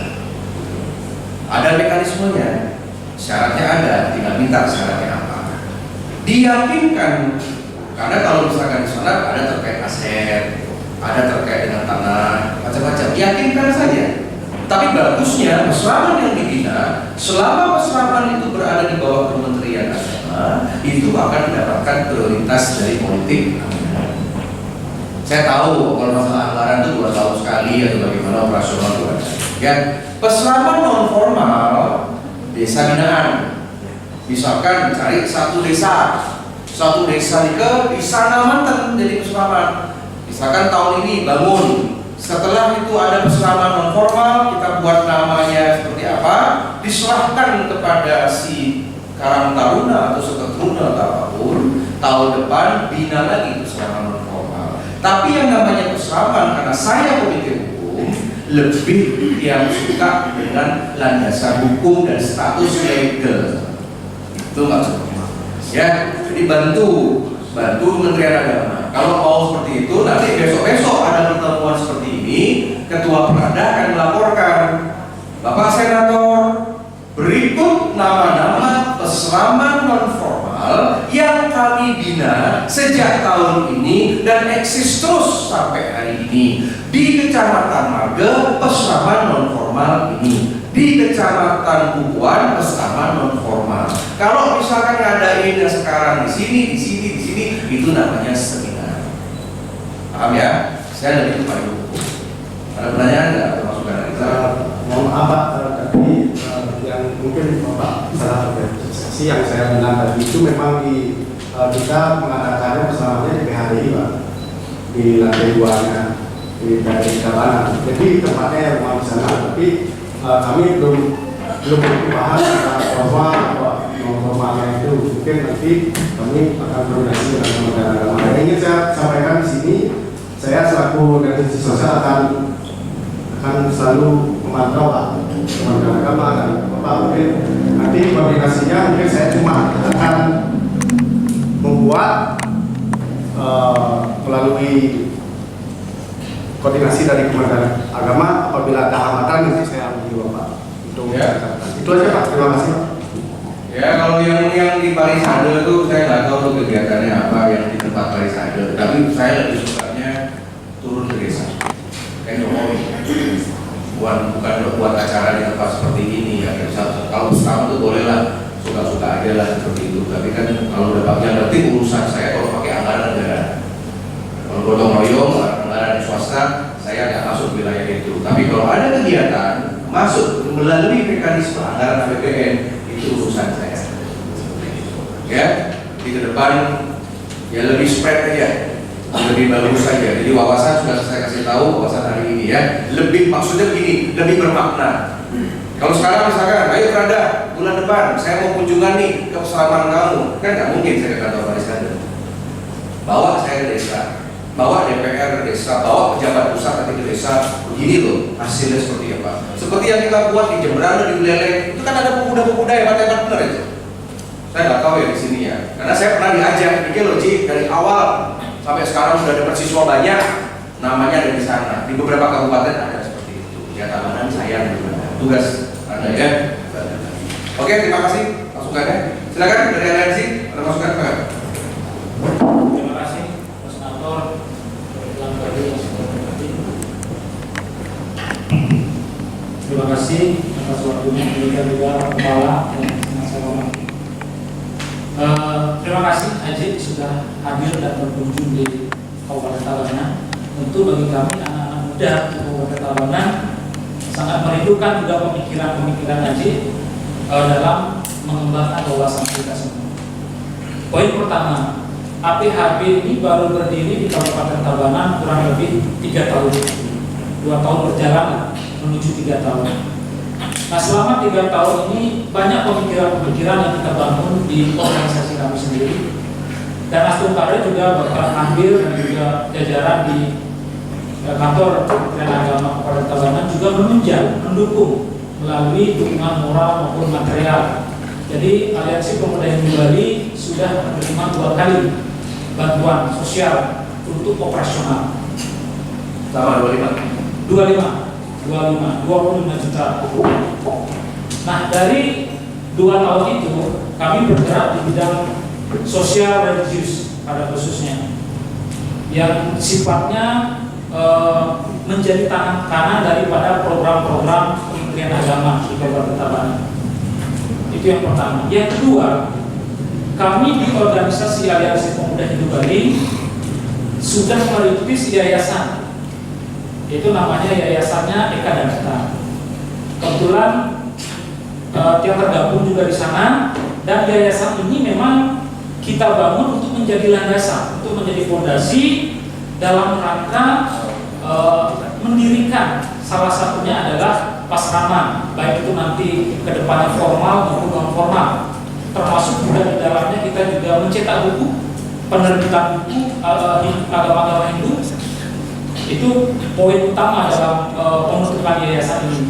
Ada mekanismenya, syaratnya ada, tinggal minta syaratnya apa. Diyakinkan, karena kalau misalkan di sana ada terkait aset, ada terkait dengan tanah, macam-macam, yakinkan saja. Tapi bagusnya peseraman yang dibina, selama peseraman itu berada di bawah Kementerian Agama, itu akan mendapatkan prioritas dari politik. Saya tahu kalau masalah anggaran itu 2 tahun sekali atau bagaimana operasional itu ada. Ya, peseraman non formal, desa binaan. Misalkan cari satu desa di sana mantan jadi peseraman. Misalkan tahun ini bangun. Setelah itu ada peseraman non formal, kita buat namanya seperti apa, diserahkan kepada si Karang Taruna atau Seketruna atau apapun. Tahun depan bina lagi peseraman non formal. Tapi yang namanya peseraman, karena saya komite hukum, lebih yang suka dengan landasan hukum dan status legal. Itu maksudnya. Ya, jadi bantu Kementerian Agama. Kalau mau seperti itu, nanti besok-besok ada pertemuan seperti ini, Ketua Prada akan melaporkan, Bapak Senator, berikut nama-nama peseraman non formal yang kami bina sejak tahun ini dan eksis terus sampai hari ini di Kecamatan Marga, peseraman non formal ini, di Kecamatan Bukuan, peseraman non formal. Kalau misalkan ngadain yang sekarang di sini, itu namanya seminar. Paham ya? Saya lebih kepada hukum. Ada pertanyaan nggak? Termasuk dari kita? Mohon maaf Pak, tadi yang mungkin Bapak salah interpretasi yang saya bilang tadi itu memang kita mengadakannya bersama di PHDI Pak, di lantai 2-nya di daerah Tabanan. Jadi tempatnya rumah di sana, tapi kami belum bahas bahwa normalnya itu mungkin nanti kami akan koordinasi dengan Kementerian Agama. Yang ingin saya sampaikan di sini, saya selaku organisasi sosial akan selalu memantau Pak Kementerian Agama dan Bapak mungkin nanti koordinasinya mungkin saya cuma akan membuat melalui koordinasi dari Kementerian Agama. Apabila ada hambatan nanti saya ambil Bapak untuk ya. itu aja Pak, terima kasih Pak. Ya kalau yang di Parisade itu saya nggak tahu tuh kegiatannya apa yang di tempat Parisade. Tapi saya lebih sukanya turun ke desa. Kayak Jokowi. Bukan buat acara di tempat seperti ini ya. Kalau sekarang tuh boleh lah, suka-suka aja lah seperti itu. Tapi kan kalau udah yang penting urusan saya kalau pakai anggaran negara. Kalau gotong royong anggaran swasta, saya nggak masuk wilayah itu. Tapi kalau ada kegiatan masuk melalui mekanisme anggaran APBN, itu urusan saya. Ya, di depan ya lebih spread aja, lebih bagus saja. Jadi wawasan sudah saya kasih tahu wawasan hari ini ya. Lebih maksudnya begini, lebih bermakna. Kalau sekarang misalkan, ayo Prada, bulan depan saya mau kunjungan nih ke pesalaman kamu, kan nggak mungkin saya ke kantor Parisade. Bawa saya ke desa, bawa DPR ke desa, bawa pejabat pusat nanti ke desa. Begini loh hasilnya seperti apa. Seperti yang kita buat di Jemberana, di Buleleng, itu kan ada pemuda-pemuda hebat-hebat bener aja. Saya nggak tahu ya di sini ya, karena saya pernah diajak, ini loh Ci, dari awal sampai sekarang sudah ada siswa banyak, namanya ada di sana. Di beberapa kabupaten ada seperti itu. Ya Tabanan saya tugas Anda ya. Oke, terima kasih masukannya. Silakan dari LNC ada masukan Pak. Terima kasih Pak Senator. Terima kasih atas waktunya juga Kepala dan masyarakat. Terima kasih Haji sudah hadir dan berkunjung di Kabupaten Tabanan. Tentu bagi kami anak-anak muda di Kabupaten Tabanan sangat merindukan juga pemikiran-pemikiran Haji dalam mengembangkan wawasan kita semua. Poin pertama, APHB ini baru berdiri di Kabupaten Tabanan kurang lebih 3 tahun, 2 tahun berjalan menuju 3 tahun. Nah selama 3 tahun ini banyak pemikiran-pemikiran yang kita bangun di organisasi kami sendiri, dan Astumkare juga bakal ambil dan juga jajaran di kantor Kementerian Agama Kabupaten Tabanan juga menunjang, mendukung melalui dukungan moral maupun material. Jadi Aliansi Pemuda Hindu Bali sudah menerima 2 kali bantuan sosial untuk operasional. Sama 25 juta. Nah dari 2 tahun itu kami bergerak di bidang sosial religius pada khususnya yang sifatnya menjadi tangan kanan daripada program-program Kementerian Agama di Kabupaten Tabanan. Itu yang pertama. Yang kedua, kami di organisasi Aliansi Pemuda Hindu Bali sudah merintis yayasan. Itu namanya yayasannya Eka dan Kita. Kebetulan yang tergabung juga di sana, dan yayasan ini memang kita bangun untuk menjadi landasan, untuk menjadi fondasi dalam rangka mendirikan salah satunya adalah pasraman, baik itu nanti kedepannya formal maupun non formal. Termasuk juga di dalamnya kita juga mencetak buku, penerbitan buku agama-agama Hindu. Itu poin utama dalam pembentukan yayasan ini.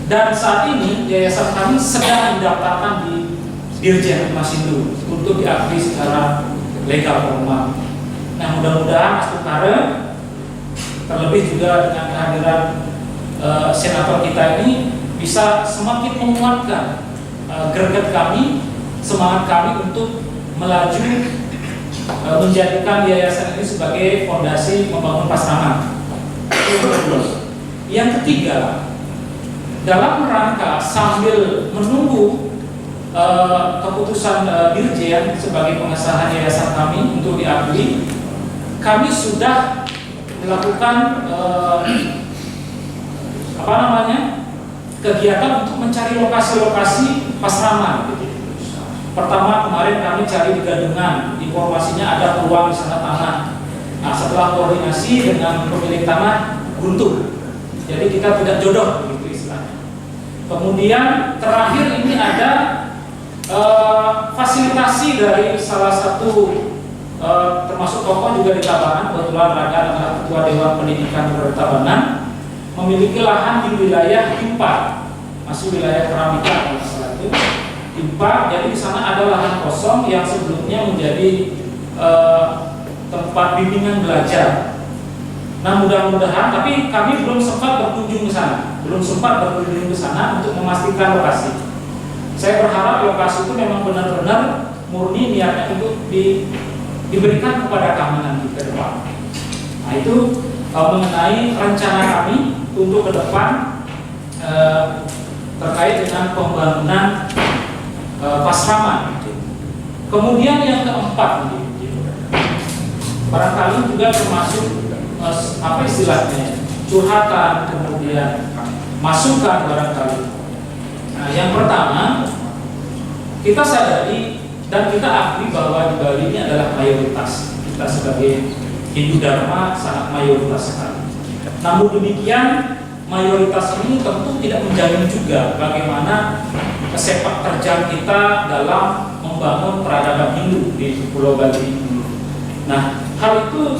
Dan saat ini yayasan kami sedang mendaftarkan di Dirjen Mas Hindu untuk diakui secara legal formal. Nah mudah-mudahan Astumkare terlebih juga dengan kehadiran senator kita ini bisa semakin menguatkan greget kami, semangat kami untuk melaju menjadikan yayasan ini sebagai fondasi membangun pasraman. Yang ketiga, dalam rangka sambil menunggu keputusan Dirjen sebagai pengesahan yayasan kami untuk diakui, kami sudah melakukan kegiatan untuk mencari lokasi-lokasi pasraman. Pertama kemarin kami cari di Gadungan, informasinya ada peluang di sana tanah. Nah setelah koordinasi dengan pemilik tanah buntu, jadi kita tidak jodoh begitu istilahnya. Kemudian terakhir ini ada fasilitasi dari salah satu termasuk tokoh juga di Tabanan, kebetulan Raga adalah Ketua Dewan Pendidikan di Tabanan, memiliki lahan di wilayah Impa, masih wilayah Keramika kalau salah itu Impa. Jadi di sana ada lahan kosong yang sebelumnya menjadi tempat bimbingan belajar. Nah mudah-mudahan, tapi kami belum sempat berkunjung ke sana, untuk memastikan lokasi. Saya berharap lokasi itu memang benar-benar murni niatnya untuk diberikan kepada kami nanti ke depan. Nah itu mengenai rencana kami untuk ke depan terkait dengan pembangunan Pasraman. Kemudian yang keempat, barangkali juga termasuk apa istilahnya, curhatan, kemudian masukan barangkali. Nah, yang pertama, kita sadari dan kita akui bahwa di Bali ini adalah mayoritas. Kita sebagai Hindu Dharma sangat mayoritas sekali. Namun demikian, mayoritas ini tentu tidak menjamin juga bagaimana sepak terjang kita dalam membangun peradaban Hindu di Pulau Bali. Nah, hal itu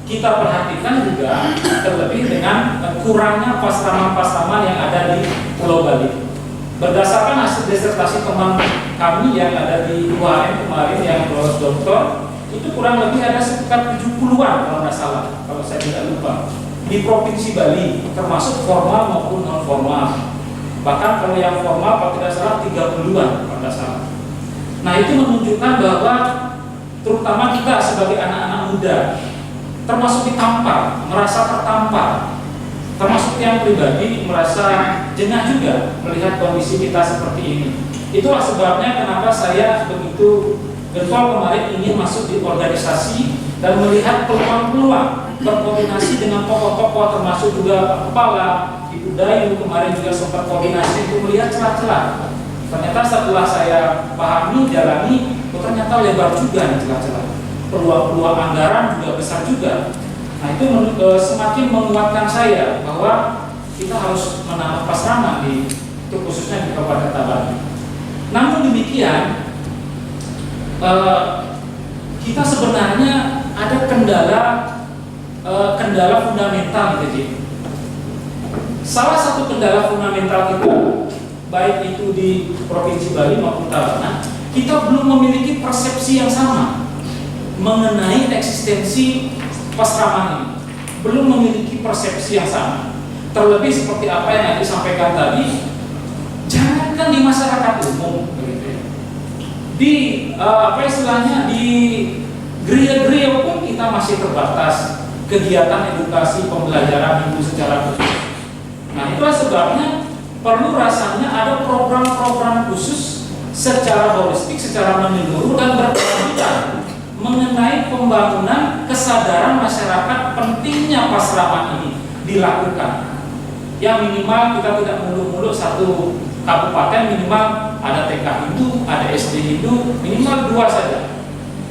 kita perhatikan juga terlebih dengan kurangnya pasraman-pasraman yang ada di Pulau Bali. Berdasarkan hasil disertasi teman kami yang ada di UAM kemarin yang lolos doktor, itu kurang lebih ada sekitar 70-an kalau tidak salah, kalau saya tidak lupa, di Provinsi Bali, termasuk formal maupun non formal. Bahkan kalau yang formal kalau tidak salah 30-an kalau tidak salah. Nah itu menunjukkan bahwa terutama kita sebagai anak-anak muda termasuk ditampar, merasa tertampar, termasuk yang pribadi merasa jengah juga melihat kondisi kita seperti ini. Itulah sebabnya kenapa saya begitu getol kemarin ingin masuk di organisasi dan melihat peluang-peluang berkoordinasi dengan tokoh-tokoh termasuk juga Pak Kepala, Ibu Dayu kemarin juga sempat koordinasi untuk melihat celah-celah. Ternyata setelah saya pahami, jalani, ternyata lebar juga celah-celah. Peluang-peluang anggaran juga besar juga. Nah itu semakin menguatkan saya bahwa kita harus menambah pasraman itu khususnya di Kabupaten Tabanan. Namun demikian, kita sebenarnya ada kendala fundamental gitu. Salah satu kendala fundamental kita, baik itu di Provinsi Bali maupun Tabanan, kita belum memiliki persepsi yang sama mengenai eksistensi pasraman ini. Belum memiliki persepsi yang sama. Terlebih seperti apa yang disampaikan tadi, jangankan di masyarakat umum, di apa istilahnya di gereja-gereja pun kita masih terbatas kegiatan edukasi pembelajaran Hindu secara khusus. Nah itulah sebabnya perlu rasanya ada program-program khusus secara holistik, secara menyeluruh dan berkelanjutan mengenai pembangunan kesadaran masyarakat pentingnya pasraman ini dilakukan. Yang minimal kita tidak muluk-muluk satu kabupaten minimal ada TK Hindu, ada SD Hindu, minimal 2 saja,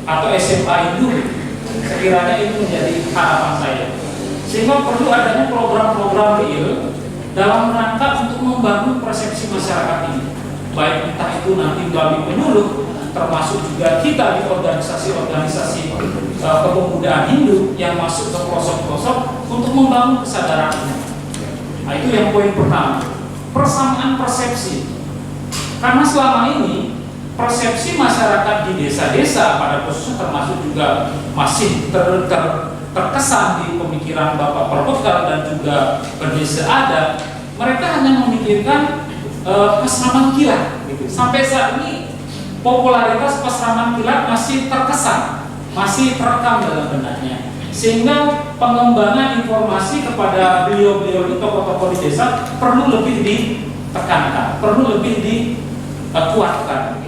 atau SMA Hindu. Sekiranya itu menjadi harapan saya. Sehingga perlu adanya program-program real dalam rangka untuk membangun persepsi masyarakat ini. Baik entah itu nanti melalui penyuluh, termasuk juga kita di organisasi-organisasi kepemudaan Hindu yang masuk ke pelosok-pelosok untuk membangun kesadaran ini. Nah itu yang poin pertama, persamaan persepsi. Karena selama ini persepsi masyarakat di desa-desa pada khususnya termasuk juga masih terkesan di pemikiran Bapak Perbekal dan juga berdesa adat, mereka hanya memikirkan pasraman kilat gitu. Sampai saat ini popularitas pasraman kilat masih terkesan, masih terekam dalam benaknya, sehingga pengembangan informasi kepada beliau-beliau di tokoh-tokoh di desa perlu lebih ditekankan, perlu lebih dikuatkan.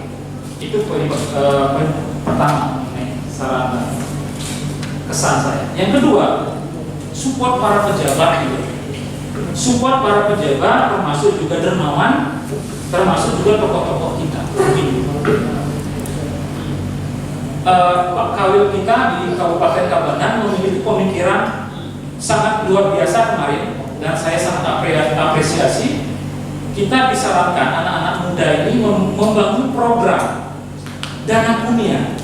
Itu poin pertama, saran kesan saya. Yang kedua, support para pejabat gitu. Support para pejabat termasuk juga dermawan, termasuk juga tokoh-tokoh kita. Pak Kawil kita di Kabupaten Tabanan memiliki pemikiran sangat luar biasa kemarin dan saya sangat apresiasi. Kita disarankan anak-anak muda ini membangun program dana punya.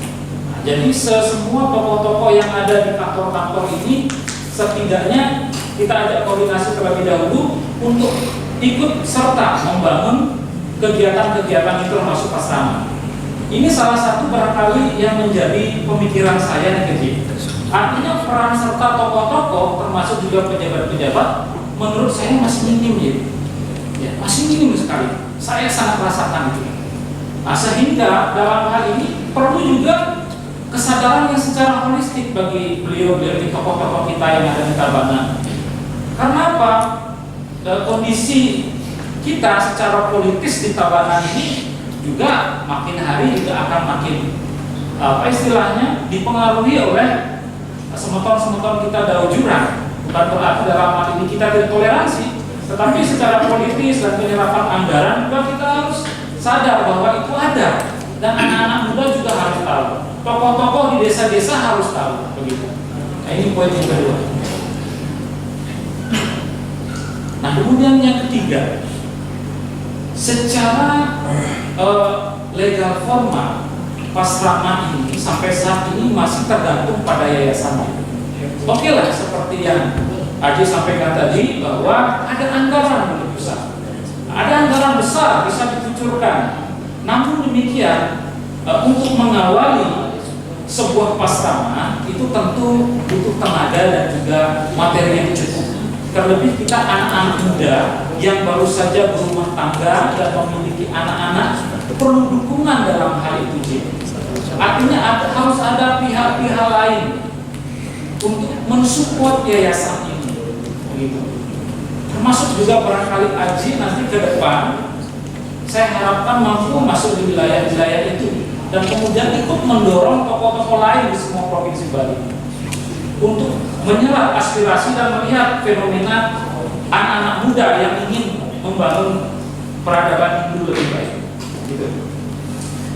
Nah, jadi semua tokoh-tokoh yang ada di kantor-kantor ini setidaknya kita ajak koordinasi terlebih dahulu untuk ikut serta membangun kegiatan-kegiatan itu termasuk pasraman. Ini salah satu barangkali yang menjadi pemikiran saya negatif. Artinya peran serta tokoh-tokoh termasuk juga pejabat-pejabat menurut saya masih minim ya, masih minim sekali. Saya sangat rasakan itu. Nah, sehingga dalam hal ini perlu juga kesadaran yang secara holistik bagi beliau-beliau di tokoh-tokoh kita yang ada di Tabanan. Karena apa? Kondisi kita secara politis di Tabanan ini juga makin hari juga akan makin istilahnya dipengaruhi oleh semeton-semeton kita daur jurang. Bukan berarti dalam hal ini kita tidak toleransi, tetapi secara politis dan penyerapan anggaran juga kita harus sadar bahwa itu ada, dan anak-anak muda juga harus tahu. Tokoh-tokoh di desa-desa harus tahu, begitu. Nah, ini poin yang kedua. Nah, kemudian yang ketiga, secara legal formal Pasrama ini sampai saat ini masih tergantung pada yayasannya. Oke lah, seperti yang Aji sampaikan tadi bahwa ada anggaran dari pusat, ada anggaran besar bisa dikucurkan. Namun demikian untuk mengawali sebuah pasrama itu tentu butuh tenaga dan juga materi yang cukup. Terlebih kita anak-anak muda yang baru saja berumah tangga dan memiliki anak-anak, perlu dukungan dalam hal itu. Artinya harus ada pihak-pihak lain untuk mensupport yayasan ini, begitu. Termasuk juga barangkali Aji nanti ke depan, saya harapkan mampu masuk di wilayah-wilayah itu dan kemudian ikut mendorong tokoh-tokoh lain di semua provinsi Bali untuk menyerap aspirasi dan melihat fenomena anak-anak muda yang ingin membangun peradaban Hindu lebih baik. Gitu.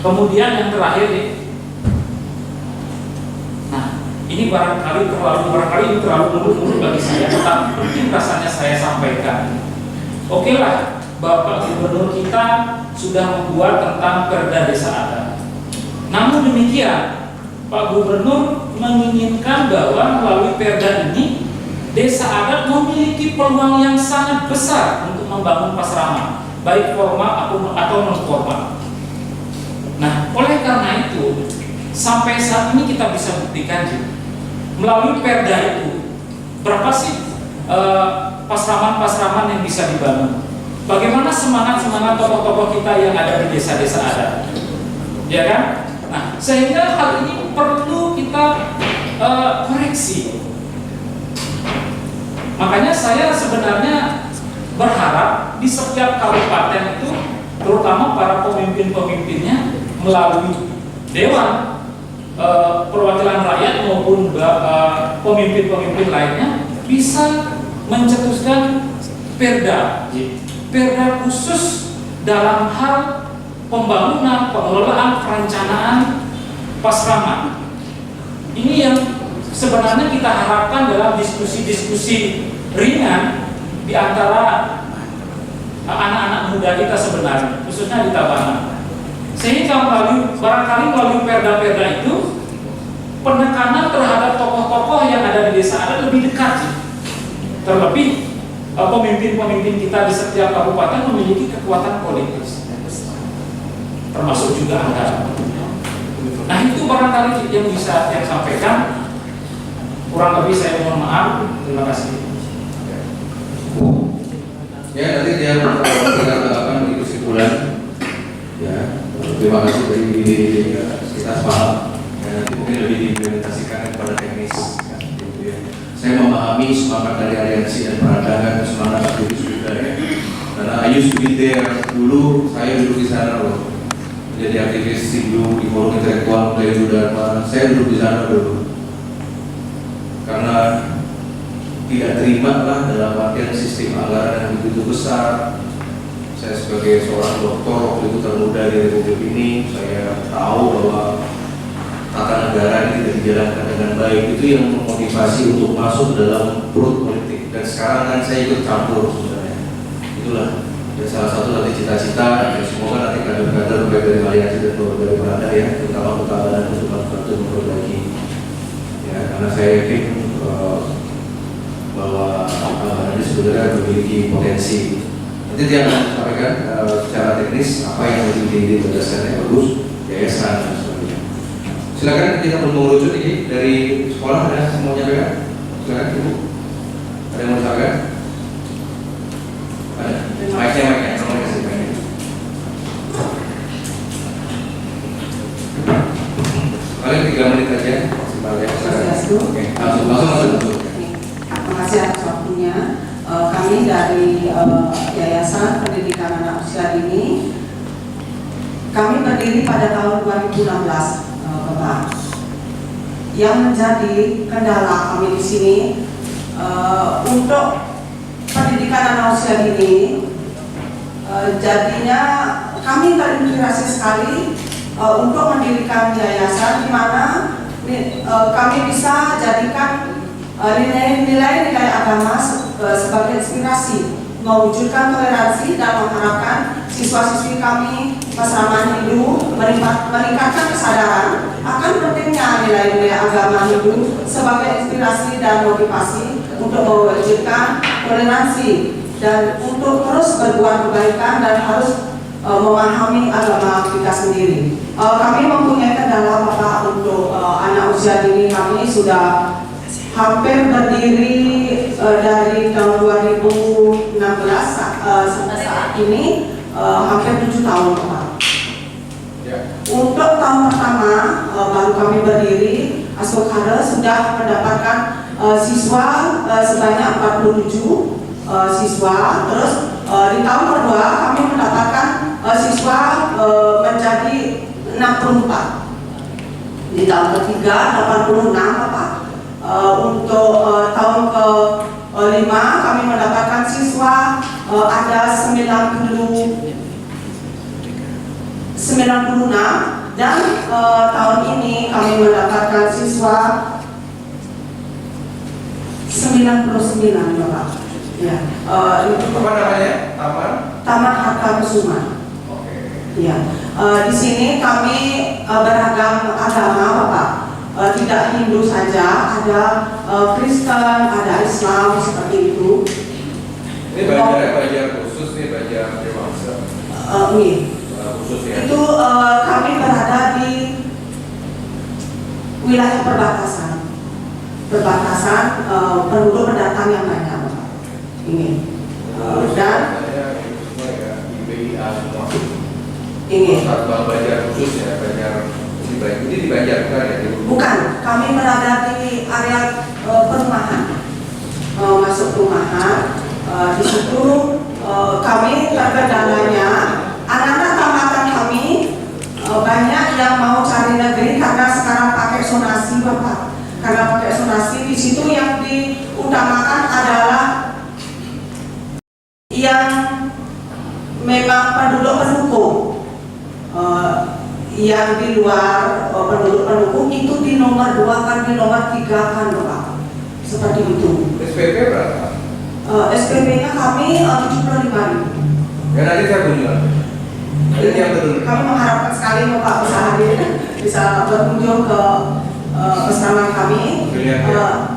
Kemudian yang terakhir nih, nah ini barangkali ini terlalu muluk-muluk bagi saya, tetapi mungkin rasanya saya sampaikan. Oke lah, Bapak Gubernur kita sudah membuat tentang Perda Desa Adat. Namun demikian, Pak Gubernur menginginkan bahwa melalui Perda ini Desa Adat memiliki peluang yang sangat besar untuk membangun pasrama, baik formal atau non formal. Nah, oleh karena itu, sampai saat ini kita bisa buktikan melalui Perda itu berapa sih pasraman-pasraman yang bisa dibangun? Bagaimana semangat-semangat tokoh-tokoh kita yang ada di desa-desa adat, ya kan? Nah, sehingga hal ini perlu kita koreksi. Makanya saya sebenarnya berharap di setiap kabupaten itu, terutama para pemimpin-pemimpinnya melalui Dewan Perwakilan Rakyat maupun pemimpin-pemimpin lainnya bisa mencetuskan perda khusus dalam hal pembangunan, pengelolaan, perencanaan pasrama. Ini yang sebenarnya kita harapkan dalam diskusi-diskusi ringan di antara anak-anak muda kita sebenarnya, khususnya di Tabanan. Sehingga barangkali melalui perda-perda itu penekanan terhadap tokoh-tokoh yang ada di desa adat lebih dekat. Terlebih pemimpin-pemimpin kita di setiap kabupaten memiliki kekuatan politis, termasuk juga anggaran. Nah, itu barangkali yang bisa saya sampaikan. Kurang lebih saya mohon maaf. Terima kasih. Ya, nanti dia akan di kesimpulan. Ya, terima kasih dari kita semalam. Ya, nanti mungkin lebih diimplementasikan kepada teknis. Ya. Saya memahami semangat dari aliansi dan peradangan, semangat aktivis juga ya. Karena I used to be there dulu, saya duduk di sana loh. Jadi aktivis dulu di forum intelektual dari Dharma, saya duduk di sana dulu. Karena tidak terima lah dalam artian sistem anggaran yang begitu besar. Saya sebagai seorang dokter waktu itu termuda di Republik ini, saya tahu bahwa tata negara ini tidak dijalankan dengan baik. Itu yang memotivasi untuk masuk dalam perut politik. Dan sekarang kan saya ikut campur sebenarnya. Itulah dan salah satu nanti cita-cita. Ya, semoga nanti kader-kader baik dari aliansi dan dari Perada ya, terutama Tabanan untuk membantu memperbaiki. Ya, karena saya yakin bahwa ini sebenarnya memiliki potensi. Nanti dia akan sampaikan secara teknis apa yang menjadi berdasarkan yang bagus, yayasan dan sebagainya. Silakan kita mengerucut ini dari sekolah, ada mau menyampaikan? Silakan Ibu. Ada yang mau menyampaikan? Ada. Mic-nya. dari Yayasan Pendidikan Anak Usia Dini. Kami berdiri pada tahun 2016, Bapak. Yang menjadi kendala kami di sini untuk pendidikan anak usia dini, jadinya kami terinspirasi sekali untuk mendirikan yayasan di mana kami bisa jadikan nilai-nilai agama sebagai inspirasi, mewujudkan toleransi dan mengharapkan siswa-siswi kami Asrama Hindu meningkatkan kesadaran akan pentingnya nilai-nilai agama Hindu sebagai inspirasi dan motivasi untuk mewujudkan toleransi dan untuk terus berbuat kebaikan dan harus memahami agama kita sendiri. Kami mempunyai kendala Bapak untuk anak usia dini. Kami sudah hampir berdiri dari tahun 2016 sampai saat ini hampir 7 tahun Bapak. Untuk tahun pertama baru kami berdiri, Asokara sudah mendapatkan siswa sebanyak 47 siswa. Terus di tahun kedua kami mendapatkan siswa menjadi 64. Di tahun ketiga 86 Bapak. Untuk tahun ke-5 kami mendapatkan siswa ada 96 dan tahun ini kami mendapatkan siswa 99 Bapak. Ya, itu Apa namanya? Taman Harta Kusuma. Oke. Ya, di sini kami beragam agama Bapak. Tidak Hindu saja, ada Kristen, ada Islam seperti itu. Ini belajar khusus nih, belajar dewasa. Khusus ya. Itu kami berada di wilayah perbatasan penduduk pendatang yang banyak Bapak. Ini dan ini belajar khusus ya, belajar ini di Banjar bukan ya? bukan, kami berada di area perumahan, masuk perumahan. Di situ kami terkendalanya anak-anak tamatan kami banyak yang mau cari negeri karena sekarang pakai zonasi Bapak. Karena pakai zonasi di situ yang diutamakan adalah yang memang penduduk pendukung. Yang di luar penduduk pendukung itu di nomor 2 kan, di nomor 3 kan Bapak. Seperti itu. SPP berapa? SPP-nya kami 75.000. Ya nanti saya kunjungan. Kami mengharapkan sekali Bapak bisa hadir, bisa berkunjung ke asrama kami.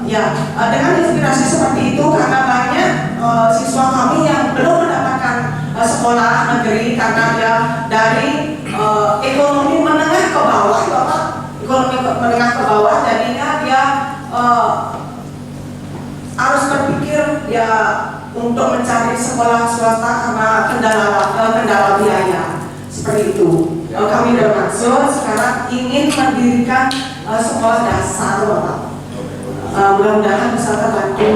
Ya, dengan inspirasi seperti itu karena banyak siswa kami yang belum mendapatkan sekolah negeri karena dia dari ekonomi menengah ke bawah Bapak. Ekonomi menengah ke bawah, jadinya dia harus berpikir ya untuk mencari sekolah swasta karena kendala biaya seperti itu. Kami bermaksud sekarang ingin mendirikan sekolah dasar Bapak. Mudah-mudahan bisa terbantu.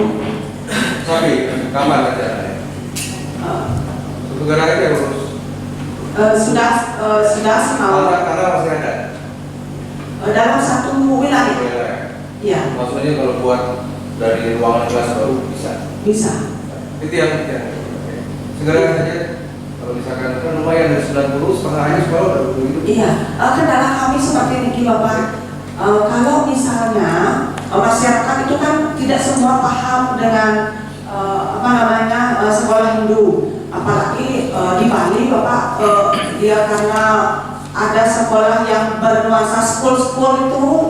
Tapi kapan aja? Negara aja urus. Sudah semau. Karena masih ada. Dalam satu wilayah. Ya. Maksudnya kalau buat dari ruangan kelas baru bisa. Bisa. Itu yang segera saja. Kalau misalkan kan lumayan dari 90 setengah aja sekolah baru itu. Iya. Kendala kami seperti ini Bapak. Kalau misalnya masyarakat itu kan tidak semua paham dengan sekolah Hindu. Apalagi di Bali Bapak, dia karena ada sekolah yang bernuansa school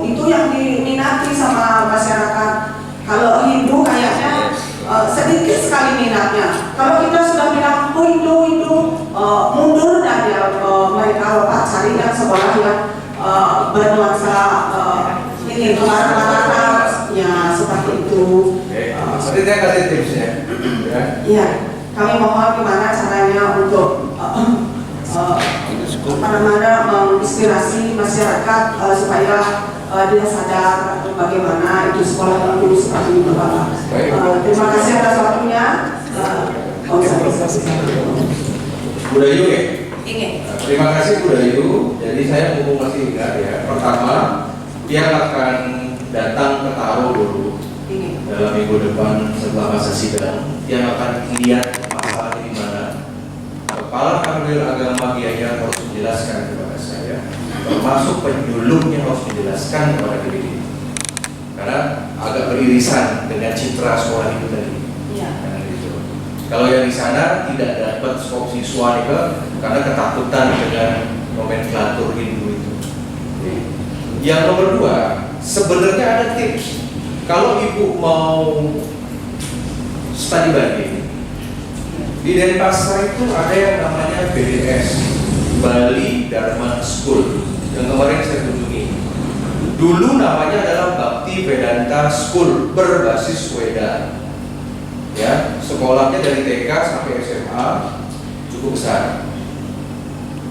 itu yang diminati sama masyarakat. Kalau Hindu kayaknya sedikit sekali minatnya. Kalau kita sudah bilang Hindu mundur dan ya mereka Bapak cari yang sekolah yang bernuansa ini kebarat-baratan ya seperti itu. Nanti saya kasih tipsnya. Iya, kami mohon gimana caranya untuk menginspirasi masyarakat supaya dia sadar bagaimana itu sekolah Hindu seperti itu Bapak. Terima kasih atas waktunya. Oh, Budayu ya? Ingin. Terima kasih Budayu. Jadi saya mumpung masih ingat ya. Pertama, dia akan datang ke Taro dulu dalam minggu depan setelah masa sidang. Dia akan lihat masalahnya di mana. Kepala Kanwil Agama Gianyar harus menjelaskan kepada saya, termasuk penyuluhnya harus menjelaskan kepada diri. Karena agak beririsan dengan citra sekolah itu tadi. Iya. Nah, gitu. Kalau yang di sana tidak dapat skop siswa itu karena ketakutan dengan nomenklatur Hindu itu. Yang nomor dua, sebenarnya ada tips. Kalau ibu mau study banding, di Denpasar itu ada yang namanya BDS, Bali Dharma School, yang kemarin saya kunjungi. Dulu namanya adalah Bhakti Vedanta School berbasis Weda. Ya, sekolahnya dari TK sampai SMA cukup besar.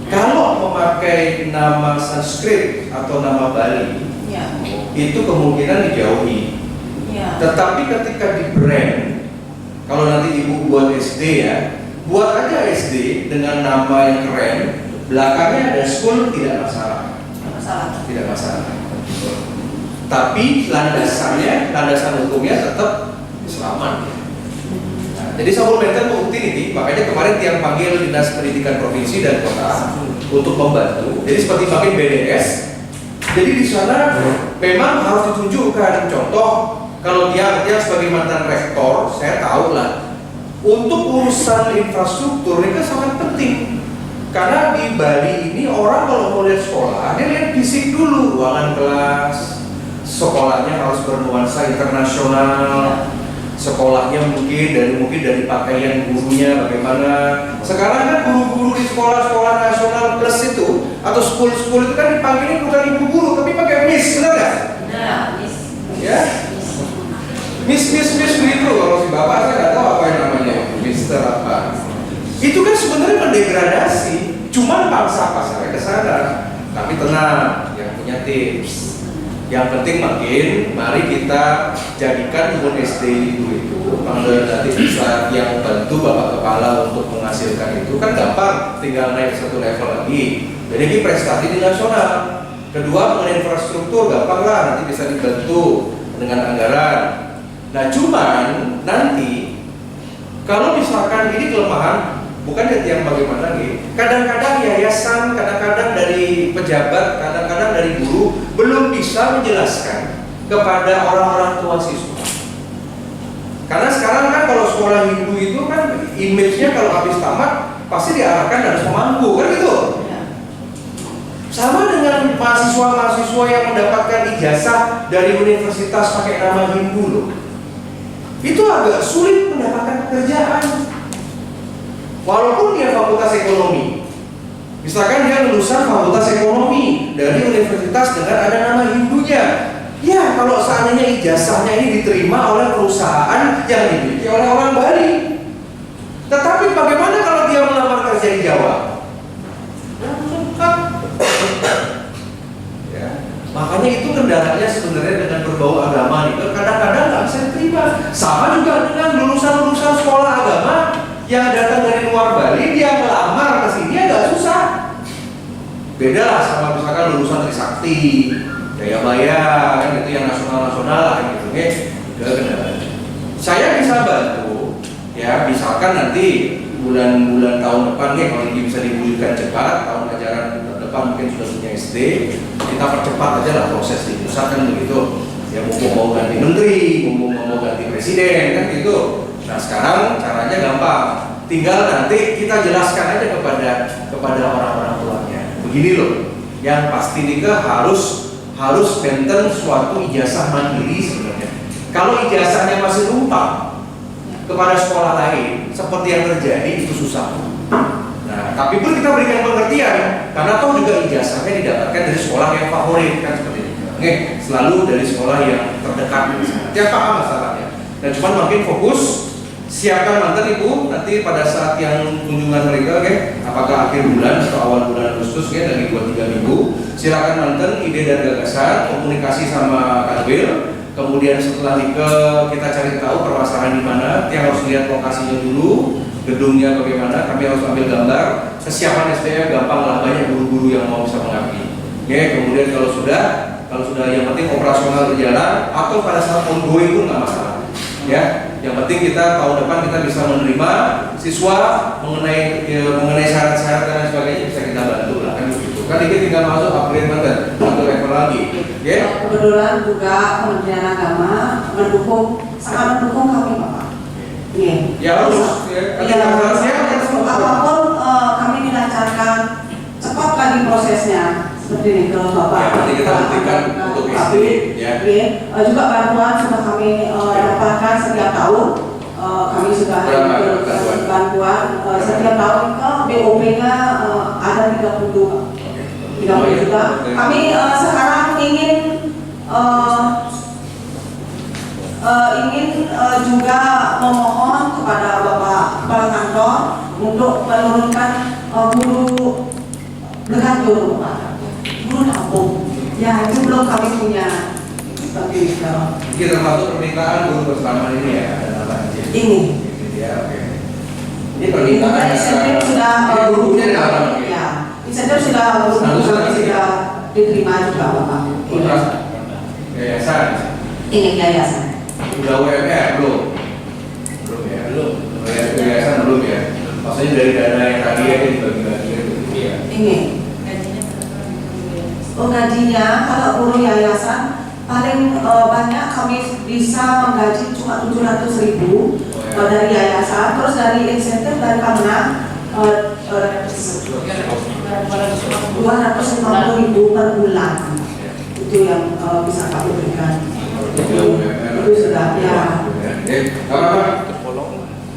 Kalau memakai nama Sanskrit atau nama Bali, Ya. itu kemungkinan dijauhi. Ya. Tetapi ketika di brand, kalau nanti ibu buat SD ya, buat aja SD dengan nama yang keren, belakangnya ada school, tidak masalah. Masalah. Tidak masalah. Tapi landasannya, landasan hukumnya tetap Islaman. Nah, jadi supplemental bukti ini, makanya kemarin tiang panggil Dinas Pendidikan Provinsi dan Kota untuk membantu. Jadi seperti pakai BDS. Jadi di sana memang harus ditunjukkan contoh. Kalau dia sebagai mantan rektor, saya tahu lah. Untuk urusan infrastruktur itu sangat penting. Karena di Bali ini orang kalau mau lihat sekolah, dia lihat fisik dulu, ruangan kelas, sekolahnya harus bernuansa internasional, sekolahnya mungkin dari pakaian gurunya bagaimana. Sekarang kan guru-guru di sekolah-sekolah nasional plus itu atau school-school itu kan dipanggilnya bukan ibu guru tapi pakai miss, benar nggak? Benar, Miss. Ya, miss begitu. Kalau si bapak saya nggak tahu apa yang namanya, mister apa. Itu kan sebenarnya mendegradasi. Cuman bangsa pasarnya ke sana. Tapi tenang, yang punya tips. Yang penting makin, mari kita jadikan Ubun SD itu nanti bisa yang bantu bapak kepala untuk menghasilkan itu kan gampang, tinggal naik satu level lagi. Jadi ini prestasi di nasional. Kedua mengenai infrastruktur gampang lah, nanti bisa dibantu dengan anggaran. Nah cuman nanti kalau misalkan ini kelemahan bukan yang bagaimana nih, kadang-kadang yayasan, kadang-kadang dari pejabat, kadang-kadang dari guru belum bisa menjelaskan kepada orang-orang tua siswa. Karena sekarang kan kalau sekolah Hindu itu kan image-nya kalau habis tamat pasti diarahkan harus memangku, kan gitu. Sama dengan mahasiswa-mahasiswa yang mendapatkan ijazah dari universitas pakai nama Hindu loh. Itu agak sulit mendapatkan pekerjaan. Walaupun dia fakultas ekonomi, misalkan dia lulusan fakultas ekonomi dari universitas dengan ada nama Hindunya, ya kalau seandainya ijazahnya ini diterima oleh perusahaan yang dimiliki oleh orang Bali. Tetapi bagaimana kalau dia melamar kerja di Jawa? Ya, makanya itu kendalanya sebenarnya dengan berbau agama itu kadang-kadang nggak bisa diterima. Sama juga dengan lulusan-lulusan sekolah agama yang datang dari luar Bali, dia melamar ke sini agak susah. Beda lah sama misalkan lulusan Trisakti, Jayabaya, kan itu yang nasional-nasional lah gitu, Saya bisa bantu, ya misalkan nanti bulan-bulan tahun depan nih kalau ini bisa digulirkan cepat, tahun ajaran depan mungkin sudah punya SD, kita percepat aja lah proses di pusat kan begitu. Ya mumpung mau ganti menteri, mumpung mau ganti presiden kan gitu. Nah sekarang caranya gampang, tinggal nanti kita jelaskan aja kepada orang-orang tuanya. Begini loh, yang pasti nikah harus benten suatu ijazah mandiri sebenarnya. Kalau ijazahnya masih numpang kepada sekolah lain, seperti yang terjadi itu susah. Nah, tapi pun kita berikan pengertian, karena toh juga ijazahnya didapatkan dari sekolah yang favorit kan seperti itu. Oke, selalu dari sekolah yang terdekat. Dia paham masalahnya. Dan cuma makin fokus. Siapkan mantan ibu nanti pada saat yang kunjungan mereka, apakah akhir bulan atau awal bulan Agustus, lagi 2-3 minggu. Silakan mantan ide dan gagasan, komunikasi sama Kanwil. Kemudian setelah nikah kita cari tahu permasalahan di mana, yang harus lihat lokasinya dulu. gedungnya bagaimana, kami harus ambil gambar, kesiapan SDM gampang lah, banyak guru-guru yang mau bisa mengabdi. Kemudian kalau sudah yang penting operasional berjalan atau pada saat ongoing pun nggak masalah. Yang penting kita tahun depan kita bisa menerima siswa mengenai syarat-syarat dan lain sebagainya bisa kita bantu lah kan begitu. Kan ini tinggal masuk upgrade banget satu level lagi. Kebetulan juga Kementerian Agama sangat mendukung kami Bapak. Ya harus. Apapun kami dilancarkan cepat lagi prosesnya. Seperti ini kalau Bapak nanti kita buktikan untuk istri juga bantuan sudah kami dapatkan setiap tahun. Kami sudah bantuan setiap tahun ke BOP-nya ada 30 juta. Kami sekarang ingin juga memohon kepada Bapak Kepala Kantor untuk menurunkan guru belajar guru kampung. Ya itu belum kami punya seperti itu. Kita termasuk permintaan guru bersama ini ya, ada nama aja. Ini. Ya, oke. Ini permintaan. Insentif sudah gurunya ada apa? Ya, insentif sudah diterima juga Bapak. Yayasan. Ini yayasan. Sudah UMR belum? Belum ya. Belum. Yayasan belum ya. Maksudnya dari dana yang tadi ya dibagi-bagi itu. Iya. Ini. Gajinya kalau guru yayasan paling banyak kami bisa menggaji cuma 700.000 dari yayasan, terus dari insentif dari Kamna 250.000 per bulan. Itu yang bisa kami berikan. Itu sudah ya. Apa?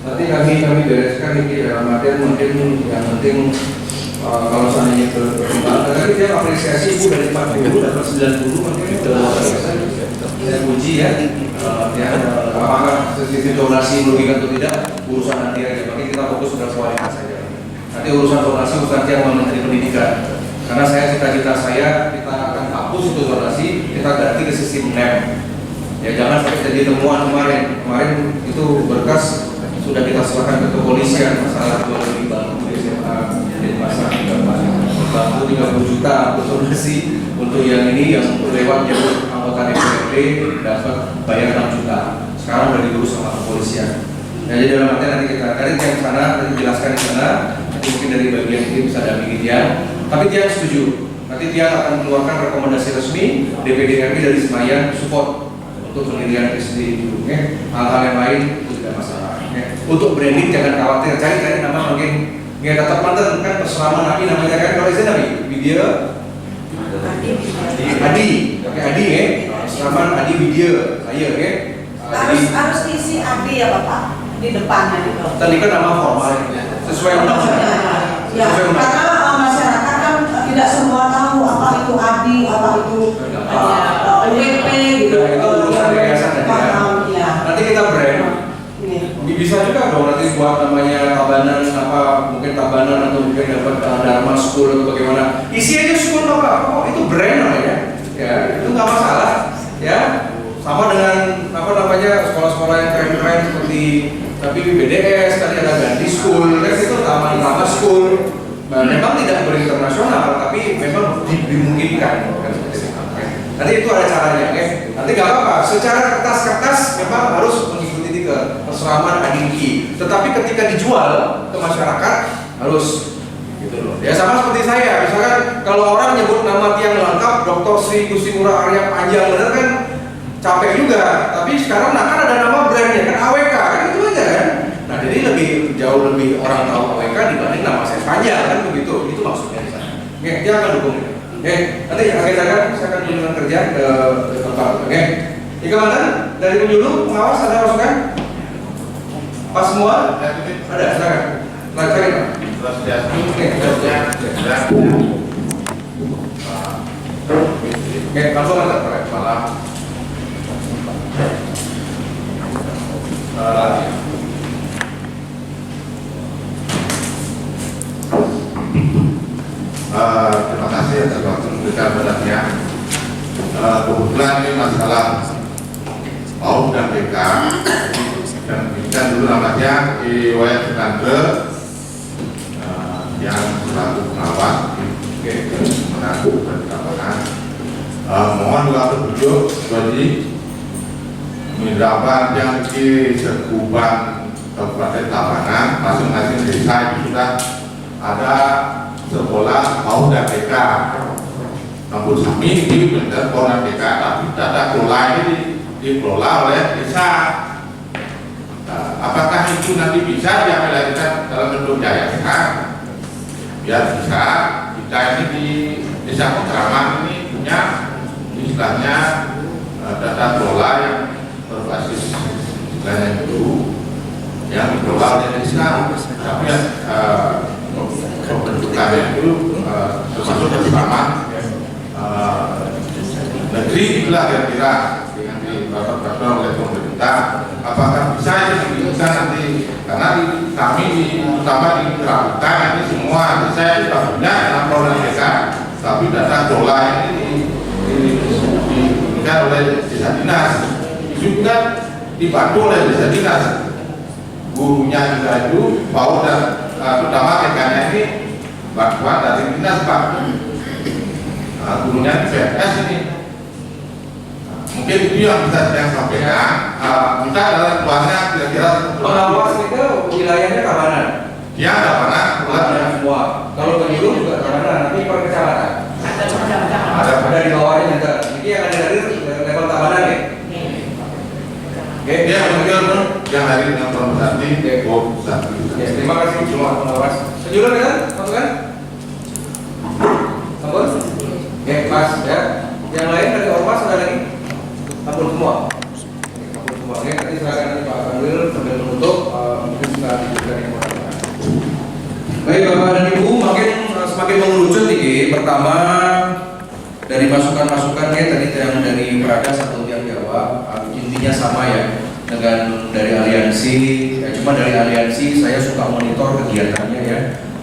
Nanti kami bereskan ini dalam artian mungkin yang penting kalau seandainya berkembang, tapi dia apresiasi ibu dari 40 dapat 90 mungkin itu saya puji ya. Apakah sisi donasi merugikan atau tidak urusan nanti aja. Mungkin kita fokus pada kualitas saja. Nanti urusan donasi urusan yang Menteri Pendidikan. Karena cita-cita saya kita akan hapus itu donasi, kita ganti ke sistem NEM. Ya jangan sampai jadi temuan kemarin itu berkas sudah kita serahkan ke kepolisian masalah jual beli bangku di SMA di pasar bangku 30 juta untuk donasi untuk yang ini yang lewat jalur anggota DPRD dapat bayar 6 juta. Sekarang sudah diurus sama kepolisian. Nah, jadi dalam artian nanti kita yang sana nanti jelaskan di sana, nanti mungkin dari bagian ini bisa dampingi dia. Tapi dia setuju. Nanti dia akan mengeluarkan rekomendasi resmi DPD RI dari Senayan support untuk pendirian SD dulu. Hal-hal yang lain itu tidak masalah. Untuk branding jangan khawatir, cari nama mungkin tetap mantan kan peseraman Nabi namanya kan kalau istri Nabi video Adi, pakai Adi ya, peseraman Adi video saya ya. Harus isi Adi ya Bapak di depannya gitu. Tadi kan nama formal sesuai undang-undang. Ya, karena masyarakat kan tidak semua tahu apa itu Adi, apa itu UWP gitu. Itu urusan yayasan ya. Nanti kita brand. Bisa juga dong nanti buat namanya Tabanan apa mungkin Tabanan atau mungkin dapat Dharma School atau bagaimana isi aja school apa itu brand namanya ya itu nggak masalah ya sama dengan apa namanya sekolah-sekolah yang keren-keren seperti tapi BDS tadi ada Gandhi School kan itu Taman School memang tidak berinternasional tapi memang dimungkinkan kan seperti itu. Nanti itu ada caranya nanti nggak apa-apa secara kertas-kertas memang harus ke peseraman Adinki, tetapi ketika dijual ke masyarakat harus gitu loh. Ya sama seperti saya, misalkan kalau orang nyebut nama tiang lengkap Dr. Sri Gusti Ngurah Arya panjang bener kan capek juga. Tapi sekarang kan ada nama brandnya kan AWK kan itu aja kan. Nah jadi jauh lebih orang tahu AWK dibanding nama saya panjang kan begitu. Itu maksudnya di sana. Dia akan dukung itu. Nanti akhir-akhir saya akan kunjungan kerja ke tempat. Ika mantan dari penyuluh pengawas ada masukan? Pas semua? Ada, silakan. Lancarin Pak. Oke, langsung lancar Pak. Malam. Terima kasih atas waktu memberikan perhatian. Kebetulan ini masalah PAUD dan BK dan dulu namanya Iwayan Sukandre yang selaku pengawas di Menado dan Tabanan. Mohon waktu duduk bagi mendapat yang di Seguban Kabupaten Tabanan, masing-masing desa itu sudah ada sekolah PAUD dan TK. Namun kami di benar sekolah TK, tapi tidak kelola ini dikelola oleh desa. Apakah itu nanti bisa diaplikasikan dalam bentuk yayasan? Biar bisa kita ini di desa Pekraman ini punya istilahnya data kelola yang berbasis istilahnya itu yang dikelola oleh desa. Tapi pembentukannya itu termasuk bersama negeri itulah kira-kira dengan dibatalkan oleh pemerintah. Apakah bisa itu kita nanti karena kami utama di Kerapitan ini semua saya sudah punya dalam program desa, tapi data kelola ini diberikan oleh desa dinas, juga dibantu oleh desa dinas. Gurunya juga itu PAUD dan terutama TK-nya ini bantuan dari dinas Pak. Gurunya di PNS ini. Mungkin itu yang bisa saya sampaikan. Kita adalah tuannya kira-kira Pengawas itu wilayahnya Tabanan. Ya, Tabanan, Tabanan semua. Kalau penyuluh juga Tabanan, nanti per kecamatan. Ada di bawahnya nanti. Jadi yang ada dari level Tabanan ya. Oke, dia mungkin yang hari dengan Pemerintah ya, terima kasih semua pengawas. Penyuluh kan? Satu kan? Sampun? Oke, pas ya. Yang lain dari ormas ada lagi? Sampun semua. Sampun semua. Oke, nanti silakan nanti Pak Kanwil sambil menutup mungkin kita diberikan informasi. Baik Bapak dan Ibu, makin semakin mengerucut ini. Pertama dari masukan-masukannya tadi yang dari Pradas atau yang Jawa, intinya sama ya dengan dari aliansi. Ya, cuma dari aliansi saya suka monitor kegiatannya ya.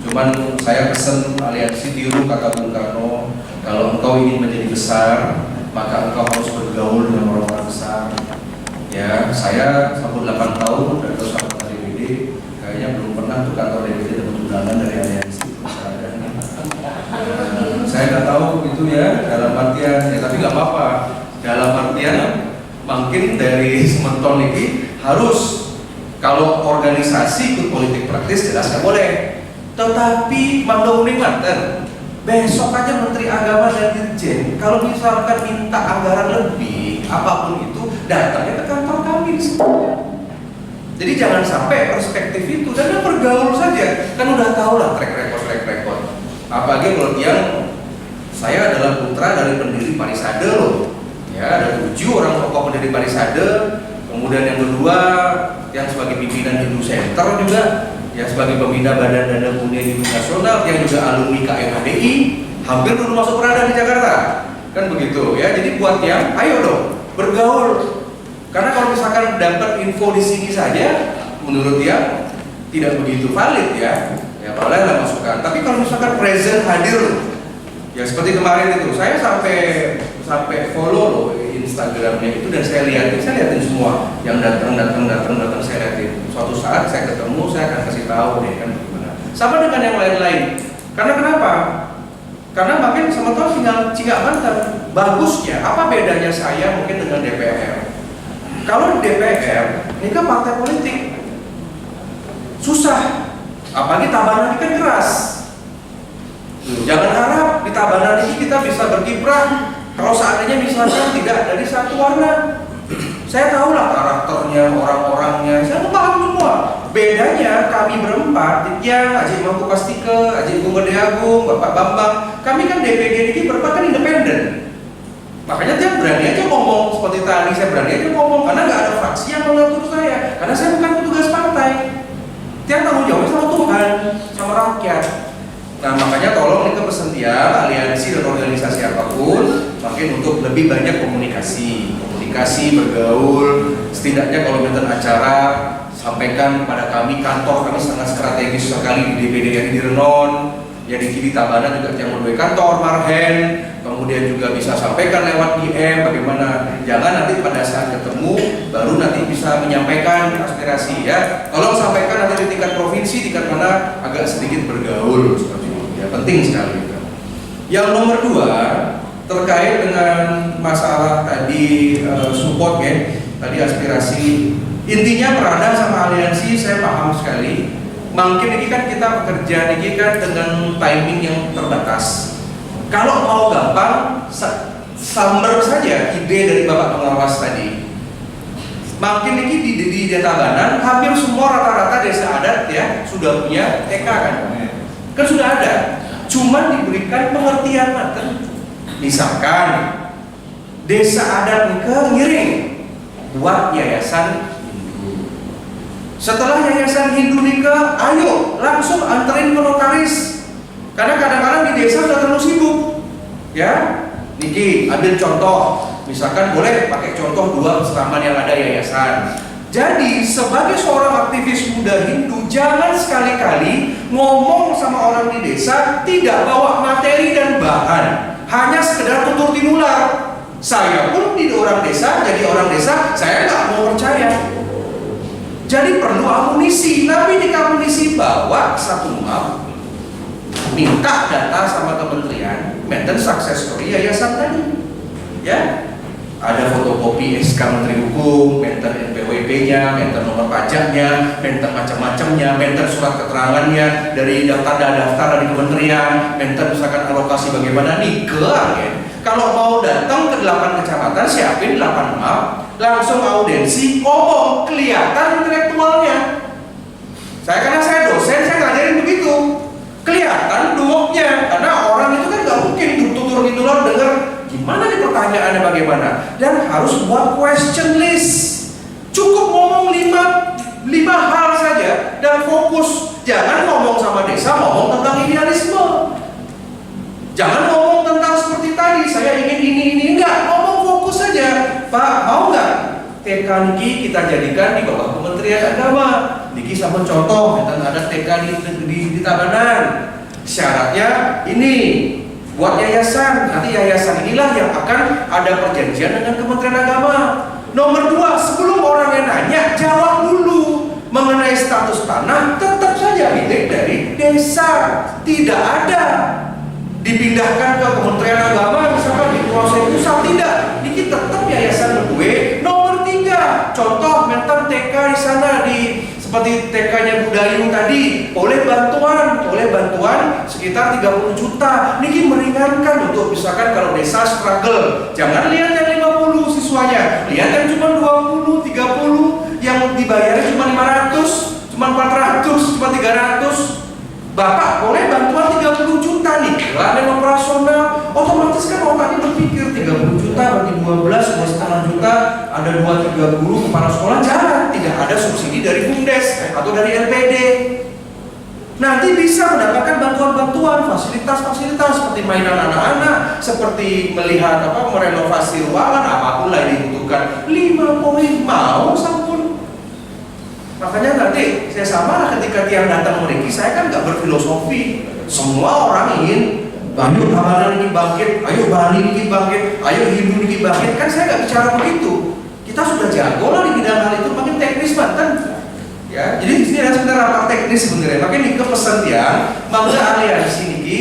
Cuman saya pesen aliansi tiru kata Bung Karno, kalau engkau ingin menjadi besar, maka engkau harus bergaul dengan orang-orang besar. Ya, saya sampai 8 tahun dan terus anggota DPD, kayaknya belum pernah tuh kantor DPD dapat undangan dari aliansi. Saya nggak tahu itu ya dalam artian, ya tapi nggak apa-apa. Dalam artian mungkin dari Sementon ini harus kalau organisasi ikut politik praktis jelas nggak boleh. Tetapi Mangga Uning Banten, besok aja Menteri Agama dan Dirjen kalau misalkan minta anggaran lebih apapun itu datangnya ke kantor kami. Jadi jangan sampai perspektif itu dan bergaul saja, kan udah tahu lah track record. Apalagi kalau yang saya adalah putra dari pendiri Parisade loh. Ya, ada 7 orang tokoh pendiri Parisade. Kemudian yang kedua yang sebagai pimpinan Hindu Center juga, ya sebagai pembina Badan Dana Kunia Hindu Nasional yang juga alumni KMHDI, hampir dulu masuk Prada di Jakarta. Kan begitu ya. Jadi buat yang ayo dong bergaul. Karena kalau misalkan dapat info di sini saja menurut dia tidak begitu valid ya. Ya bolehlah masukan. Tapi kalau misalkan present hadir, ya seperti kemarin itu, saya sampai follow loh Instagramnya itu dan saya liatin semua yang datang saya liatin. Suatu saat saya ketemu, saya akan kasih tahu deh kan gimana. Sama dengan yang lain-lain. Karena kenapa? Karena makin sementara tinggal Cigak Banten. Bagusnya apa bedanya saya mungkin dengan DPR? Kalau di DPR ini kan partai politik susah. Apalagi Tabanan ini kan keras. Jangan harap di Tabanan ini kita bisa berkiprah kalau seandainya misalnya tidak dari satu warna. Saya tahu lah karakternya, orang-orangnya, saya paham semua. Bedanya kami berempat, ya Haji Mangku Pastike, Haji Gung Gede Agung, Bapak Bambang, kami kan DPD ini berempat kan independen. Makanya dia berani aja ngomong seperti tadi, saya berani aja ngomong karena nggak ada fraksi yang mengatur saya, karena saya bukan petugas partai. Dia tanggung jawabnya sama Tuhan, sama rakyat. Nah makanya tolong ini pesan dia, aliansi dan organisasi apapun, makin untuk lebih banyak komunikasi, bergaul. Setidaknya kalau minta acara, sampaikan kepada kami, kantor kami sangat strategis sekali di DPD yang di Renon. Ya di Tabanan juga yang melalui kantor Marhen, kemudian juga bisa sampaikan lewat DM bagaimana. Jangan nanti pada saat ketemu baru nanti bisa menyampaikan aspirasi ya. Tolong sampaikan nanti di tingkat provinsi, tingkat mana agak sedikit bergaul seperti itu. Ya penting sekali. Yang nomor 2 terkait dengan masalah tadi support ya, tadi aspirasi. Intinya Perada sama aliansi saya paham sekali. Mungkin ini kan kita bekerja ini kan dengan timing yang terbatas. Kalau mau gampang, sambar saja ide dari Bapak Pengawas tadi. Makin ini di Tabanan, hampir semua rata-rata desa adat ya sudah punya TK kan? Kan sudah ada. Cuman diberikan pengertian materi. Misalkan desa adat ke Ngiring buat yayasan. Setelah yayasan Hindu nikah, ayo langsung anterin ke notaris. Karena kadang-kadang di desa sudah terlalu sibuk. Ya, Niki ambil contoh. Misalkan boleh pakai contoh 2 peseraman yang ada yayasan. Jadi sebagai seorang aktivis muda Hindu, jangan sekali-kali ngomong sama orang di desa tidak bawa materi dan bahan, hanya sekedar tutur tinular. Saya pun di orang desa, jadi orang desa, saya nggak mau percaya. Jadi perlu amunisi, tapi di amunisi bawa satu map, minta data sama kementerian, maintain success story yayasan tadi, ya. Ada fotokopi SK Menteri Hukum, maintain NPWP-nya, maintain nomor pajaknya, maintain macam-macamnya, maintain surat keterangannya dari daftar dari kementerian, maintain misalkan alokasi bagaimana nih ya. Kalau mau datang ke 8 kecamatan, siapin 8 map, langsung audiensi, ngomong, kelihatan intelektualnya. Karena saya dosen, saya ngajarin begitu, kelihatan duoknya, karena orang itu kan nggak mungkin tutur tinular dengar gimana nih pertanyaannya bagaimana, dan harus buat question list. Cukup ngomong 5 hal saja dan fokus. Jangan ngomong sama desa, ngomong tentang idealisme. Jangan ngomong tentang seperti tadi, saya ingin ini, enggak, ngomong fokus saja. Pak, mau nggak TK Niki kita jadikan di bawah Kementerian Agama? Niki sama contoh, ada TK di Tabanan. Syaratnya ini, buat yayasan. Nanti yayasan inilah yang akan ada perjanjian dengan Kementerian Agama. Nomor 2, sebelum orang yang nanya, jawab dulu mengenai status tanah. Tetap saja milik dari desa, tidak ada dipindahkan ke Kementerian Agama, misalkan dikuasai pusat, tidak. Ini tetap yayasan gue. Nomor 3, contoh mentan TK di sana seperti TK-nya Budayu tadi, oleh bantuan sekitar 30 juta. Ini meringankan untuk misalkan kalau desa struggle, jangan lihat yang 50 siswanya, lihat yang cuma 20, 30, yang dibayarnya cuma 500, cuma 400, cuma 300. Bapak boleh bantuan 30 juta nih, dan operasional, otomatis kan orang tadi berpikir 30 juta bagi 12,5 juta, ada 2-3 guru kepala sekolah, jangan, tidak ada subsidi dari BUMDes atau dari LPD. Nanti bisa mendapatkan bantuan-bantuan, fasilitas-fasilitas seperti mainan anak-anak, seperti melihat merenovasi ruangan, apapun lah yang dibutuhkan. 5 poin mau sampun. Makanya nanti saya sama ketika tiang datang memiliki, saya kan nggak berfilosofi. Semua orang ingin, ayo Tabanan ini bangkit, ayo Bali ini bangkit, ayo Hindu ini bangkit. Kan saya nggak bicara begitu. Kita sudah jago lah di bidang hal itu, makin teknis banget. Ya, jadi di sini ada sebenarnya rapat teknis sebenarnya. Makanya ini pesan tiang, maka aliansi ini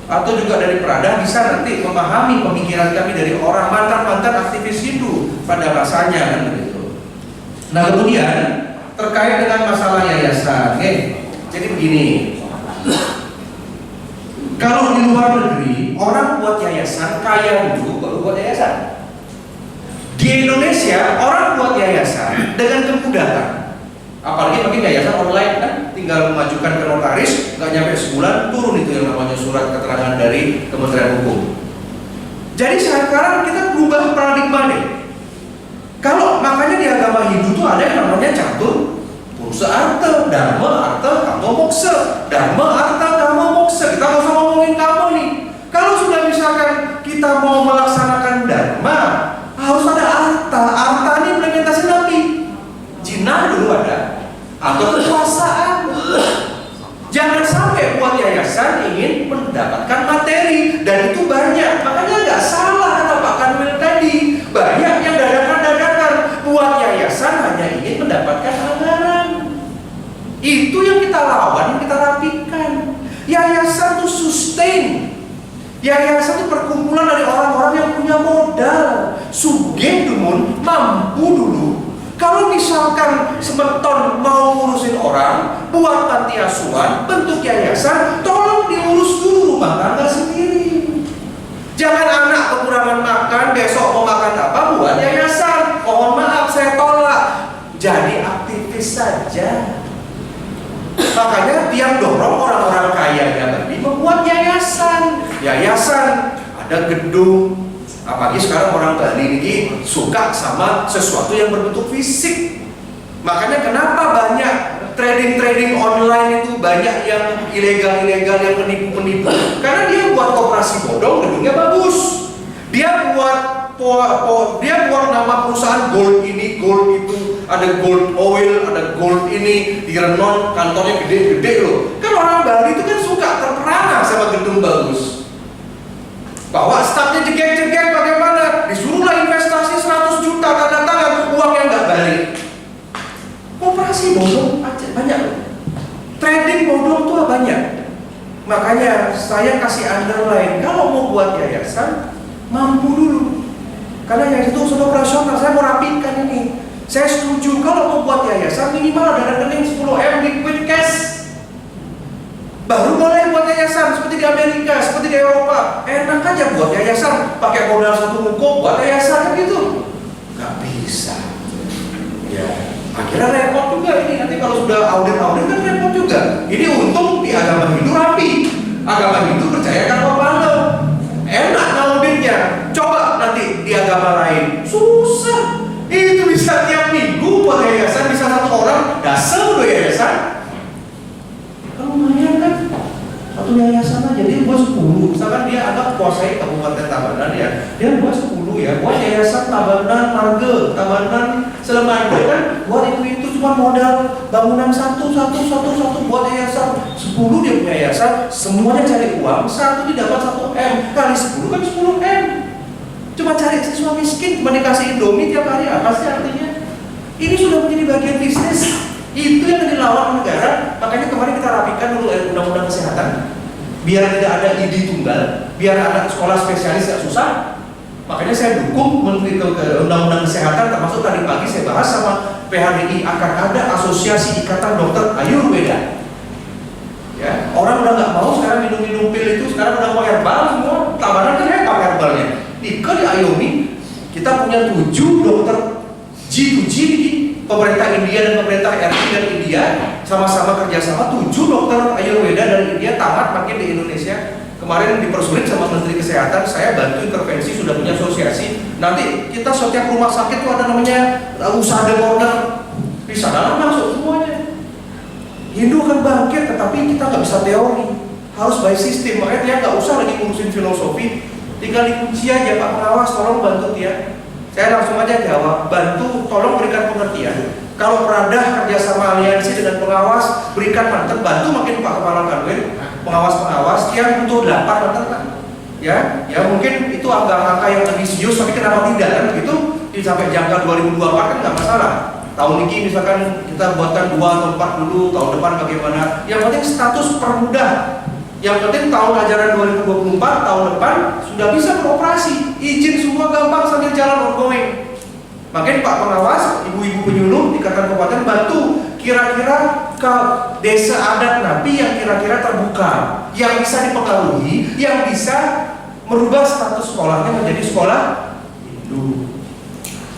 atau juga dari Perada bisa nanti memahami pemikiran kami dari orang mantan aktivis Hindu pada masanya kan begitu. Nah kemudian terkait dengan masalah yayasan, jadi begini, kalau di luar negeri orang buat yayasan kaya dulu baru buat yayasan. Di Indonesia orang buat yayasan dengan kemudahan, apalagi pakai yayasan online kan, tinggal mengajukan ke notaris, nggak nyampe sebulan turun itu yang namanya surat keterangan dari Kementerian Hukum. Jadi sekarang kita berubah paradigma nih. Kalau makanya di agama Hindu tuh ada yang namanya catur purusa arta, dharma arta kama moksa, dharma arta kama moksa. Kita nggak usah ngomongin kamu nih. Kalau sudah misalkan kita mau melaksanakan dharma, harus ada arta. Arta ini implementasi nabi. Jinah dulu ada, atau kekuasaan. Jangan sampai buat yayasan ingin Yayasan itu perkumpulan dari orang-orang yang punya modal, sugih dumun, mampu dulu. Kalau misalkan semeton mau ngurusin orang, buat panti asuhan, bentuk yayasan, tolong diurus dulu rumah tangga sendiri. Jangan anak kekurangan makan, besok mau makan apa, buat yayasan. Mohon maaf, saya tolak. Jadi aktivis saja. Makanya tiang dorong orang-orang kaya yang tadi membuat yayasan. Yayasan, ada gedung. Apalagi sekarang orang Bali ini suka sama sesuatu yang berbentuk fisik. Makanya kenapa banyak trading online itu banyak yang ilegal-ilegal, yang menipu-menipu. Karena dia buat koperasi bodong, gedungnya bagus. Dia buat nama perusahaan gold ini, gold itu, ada gold oil, ada gold ini, di Renon kantornya gede-gede loh. Kan orang Bali itu kan suka terperangah sama gedung bagus. Bahwa stafnya jegek-jegek bagaimana? Disuruhlah investasi 100 juta, tanda tangan, uangnya nggak balik. Koperasi bodong banyak loh. Trading bodong tuh banyak. Makanya saya kasih underline, kalau mau buat yayasan, mampu dulu. Karena yayasan itu sudah operasional, saya mau rapikan ini. Saya setuju kalau mau buat yayasan minimal ada rekening 10M liquid cash. Baru boleh buat yayasan seperti di Amerika, seperti di Eropa. Enak aja buat yayasan, pakai modal satu muko buat yayasan gitu. Gak bisa. Ya, akhirnya repot juga ini. Nanti kalau sudah audit kan repot juga. Ini untung di agama Hindu rapi. Agama Hindu percayakan Wapala. Enak auditnya. Coba nanti di agama lain susah. Itu bisa tiap minggu buat yayasan, bisa satu orang dasar udah yayasan. Kan lumayan kan? Satu yayasan aja dia buat 10. Misalkan dia agak kuasai Kabupaten Tabanan ya, dia buat 10 ya. Buat yayasan Tabanan Marga, Tabanan Selemanda kan, buat itu cuma modal bangunan satu buat yayasan. 10 dia punya yayasan, semuanya cari uang, satu didapat 1M kali 10 kan 10M. Cuma cari siswa miskin, cuma dikasih Indomie tiap hari, apa sih artinya? Ini sudah menjadi bagian bisnis. Itu yang dilawan negara. Makanya kemarin kita rapikan dulu undang-undang kesehatan, biar tidak ada ID tunggal, biar anak sekolah spesialis tidak susah. Makanya saya dukung menteri ke undang-undang kesehatan, termasuk tadi pagi saya bahas sama PHDI akan ada asosiasi ikatan dokter Ayurveda. Ya, orang udah nggak mau sekarang minum pil itu, sekarang udah mau herbal semua. Tabanan kan herbal herbalnya. Di Ayomi kita punya 7 dokter G2G ini. Pemerintah India dan pemerintah RI dan India sama-sama kerjasama. 7 dokter Ayurveda dari India tamat makin di Indonesia. Kemarin dipersulit sama Menteri Kesehatan, saya bantu intervensi, sudah punya asosiasi. Nanti kita setiap rumah sakit itu ada namanya usaha corner. Di sana masuk semuanya. Hindu akan bangkit, tetapi kita nggak bisa teori, harus by sistem. Makanya dia nggak usah lagi ngurusin filosofi, tinggal dikunci aja, Pak Pengawas tolong bantu dia. Saya langsung aja jawab, bantu tolong berikan pengertian. Kalau Prada kerjasama aliansi dengan pengawas, berikan mantan, bantu makin Pak Kepala Kanwil, pengawas-pengawas yang butuh 8 mantan kan. Ya mungkin itu angka-angka yang ambisius, tapi kenapa tidak kan begitu? Sampai jangka 2024 kan nggak masalah. Tahun ini misalkan kita buatkan 2 atau 4 dulu, tahun depan bagaimana? Yang penting status permudah. Yang penting tahun ajaran 2024, tahun depan sudah bisa beroperasi. Izin semua gampang sambil jalan ongoing. Makanya Pak Pengawas, ibu-ibu penyuluh di kabupaten bantu kira-kira ke desa adat Nabi yang kira-kira terbuka, yang bisa dipengaruhi, yang bisa merubah status sekolahnya menjadi sekolah Hindu.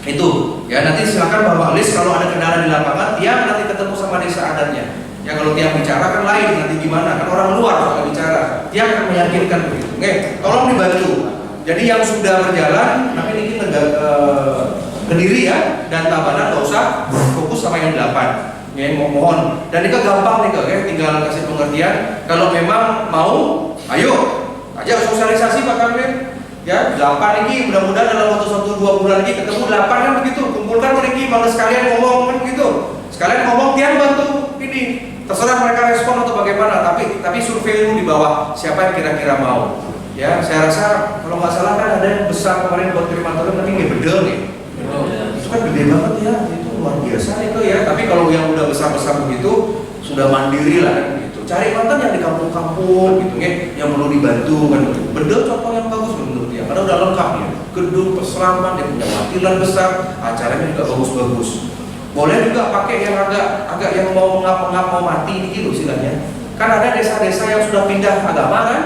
Itu ya, nanti silakan Bapak Lis kalau ada kendala di lapangan, dia nanti ketemu sama desa adatnya. Ya kalau tiap bicara kan lain, nanti gimana? Kan orang luar kalau bicara, dia akan meyakinkan begitu. Oke, tolong dibantu. Jadi yang sudah berjalan, tapi ini Kediri ya, dan Tabanan nggak usah fokus sama yang 8. Ya, mohon. Dan ini gampang nih ya, tinggal kasih pengertian. Kalau memang mau, ayo, aja sosialisasi Pak Kanwil. Ya, 8 ini mudah-mudahan dalam waktu 1-2 bulan lagi ketemu 8 kan begitu. Kumpulkan mereka, malah sekalian ngomong kan begitu. Sekalian ngomong, dia bantu ini. Terserah mereka respon atau bagaimana, tapi survei dulu di bawah siapa yang kira-kira mau. Ya, saya rasa kalau nggak salah kan ada yang besar kemarin buat krematorium, tapi nggak bedel nih. Itu kan gede banget ya, itu luar biasa itu ya. Tapi kalau yang udah besar-besar begitu sudah mandiri lah gitu. Cari mantan yang di kampung-kampung gitu yang perlu dibantu kan. Bedel contoh yang bagus menurut dia, karena udah lengkap ya. Gedung peselaman, dia punya wakilan besar, acaranya juga bagus-bagus. Boleh juga pakai yang agak yang mau mengap-ngap mau mati gitu istilahnya. Kan ada desa-desa yang sudah pindah agama kan.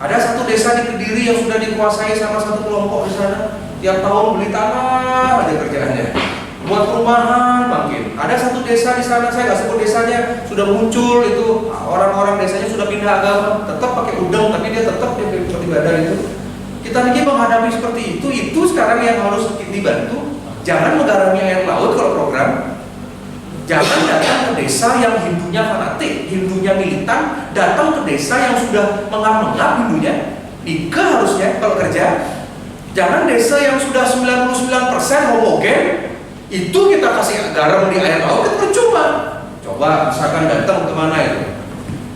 Ada satu desa di Kediri yang sudah dikuasai sama satu kelompok di sana. Tiap tahun beli tanah aja kerjaannya. Buat perumahan makin. Ada satu desa di sana, saya nggak sebut desanya, sudah muncul itu orang-orang desanya sudah pindah agama, tetap pakai udang tapi dia tetap beribadah itu. Kita lagi menghadapi seperti itu sekarang yang harus dibantu. Jangan menggarami air laut kalau program. Jangan datang ke desa yang Hindunya fanatik, Hindunya militan, datang ke desa yang sudah mengap-ngap Hindunya. Ika harusnya kalau kerja. Jangan desa yang sudah 99% homogen, itu kita kasih garam di air laut itu percuma. Coba misalkan datang kemana itu?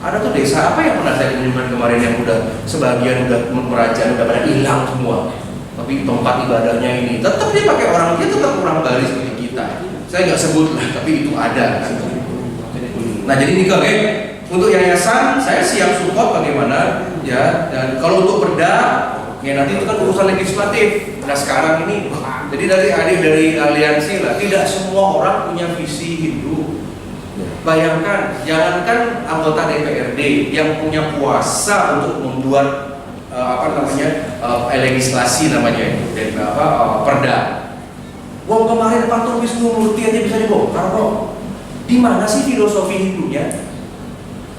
Ada tuh desa apa yang pernah saya kunjungan kemarin yang udah sebagian udah merajaan udah pada hilang semua. Tapi tempat ibadahnya ini tetap dia pakai orang, dia tetap orang Bali seperti kita. Saya nggak sebut lah, tapi itu ada. Nah jadi ini untuk yayasan saya siap support bagaimana ya. Dan kalau untuk perda ya nanti itu kan urusan legislatif. Nah sekarang ini jadi dari aliansi lah, tidak semua orang punya visi Hindu. Bayangkan, jangankan anggota DPRD yang punya kuasa untuk membuat legislasi namanya itu dan perda. Wong kemarin Pak Tur Wisnu Murti aja bisa dibongkar kok. Di mana sih filosofi Hindunya?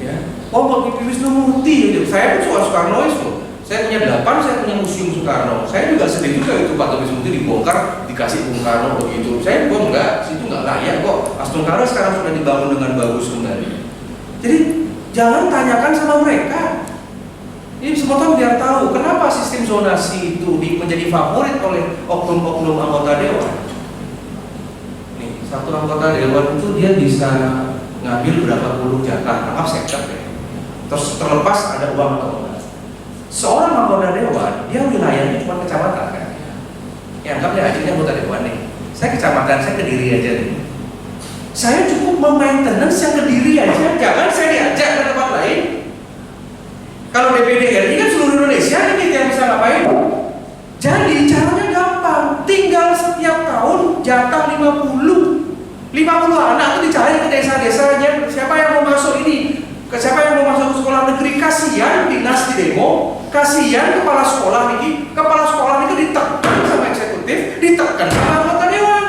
Ya, Pak Wisnu Murti, saya pun suka Soekarnois loh. Saya punya 8, saya punya museum Soekarno. Saya juga sedih juga itu Pak Tur Wisnu Murti dibongkar, dikasih Bung Karno begitu. Saya kok enggak, situ enggak layak kok. Astungkara sekarang sudah dibangun dengan bagus kembali. Jadi jangan tanyakan sama mereka. Ini semua biar tahu kenapa sistem zonasi itu menjadi favorit oleh oknum-oknum anggota dewan. Nih, satu anggota dewan itu dia bisa ngambil berapa puluh jatah, maaf sektor ya. Terus terlepas ada uang atau enggak. Seorang anggota dewan, dia wilayahnya cuma kecamatan kan. Ya anggap dia aja anggota dewan nih. Saya kecamatan, saya Kediri aja nih. Saya cukup memaintenance yang Kediri aja, jangan saya diajak ke tempat lain. Kalau DPD RI kan seluruh Indonesia ini yang bisa ngapain. Jadi caranya gampang, tinggal setiap tahun jatah 50 anak itu dicari ke desa-desanya. Siapa yang mau masuk ini? Siapa yang mau masuk ke sekolah negeri? Kasihan dinas di demo, kasihan kepala sekolah ini ditekan sama eksekutif, ditekan sama anggota dewan.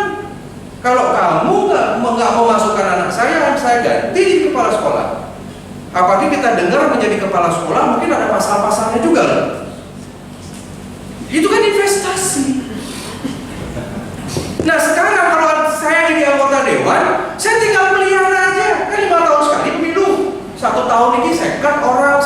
Kalau kamu nggak mau masukkan anak saya ganti di kepala sekolah. Apalagi kita dengar menjadi kepala sekolah mungkin ada pasal-pasalnya juga loh. Itu kan investasi. Nah sekarang kalau saya jadi anggota dewan, saya tinggal pelihara aja. Kan 5 tahun sekali pemilu. 1 tahun ini sekat orang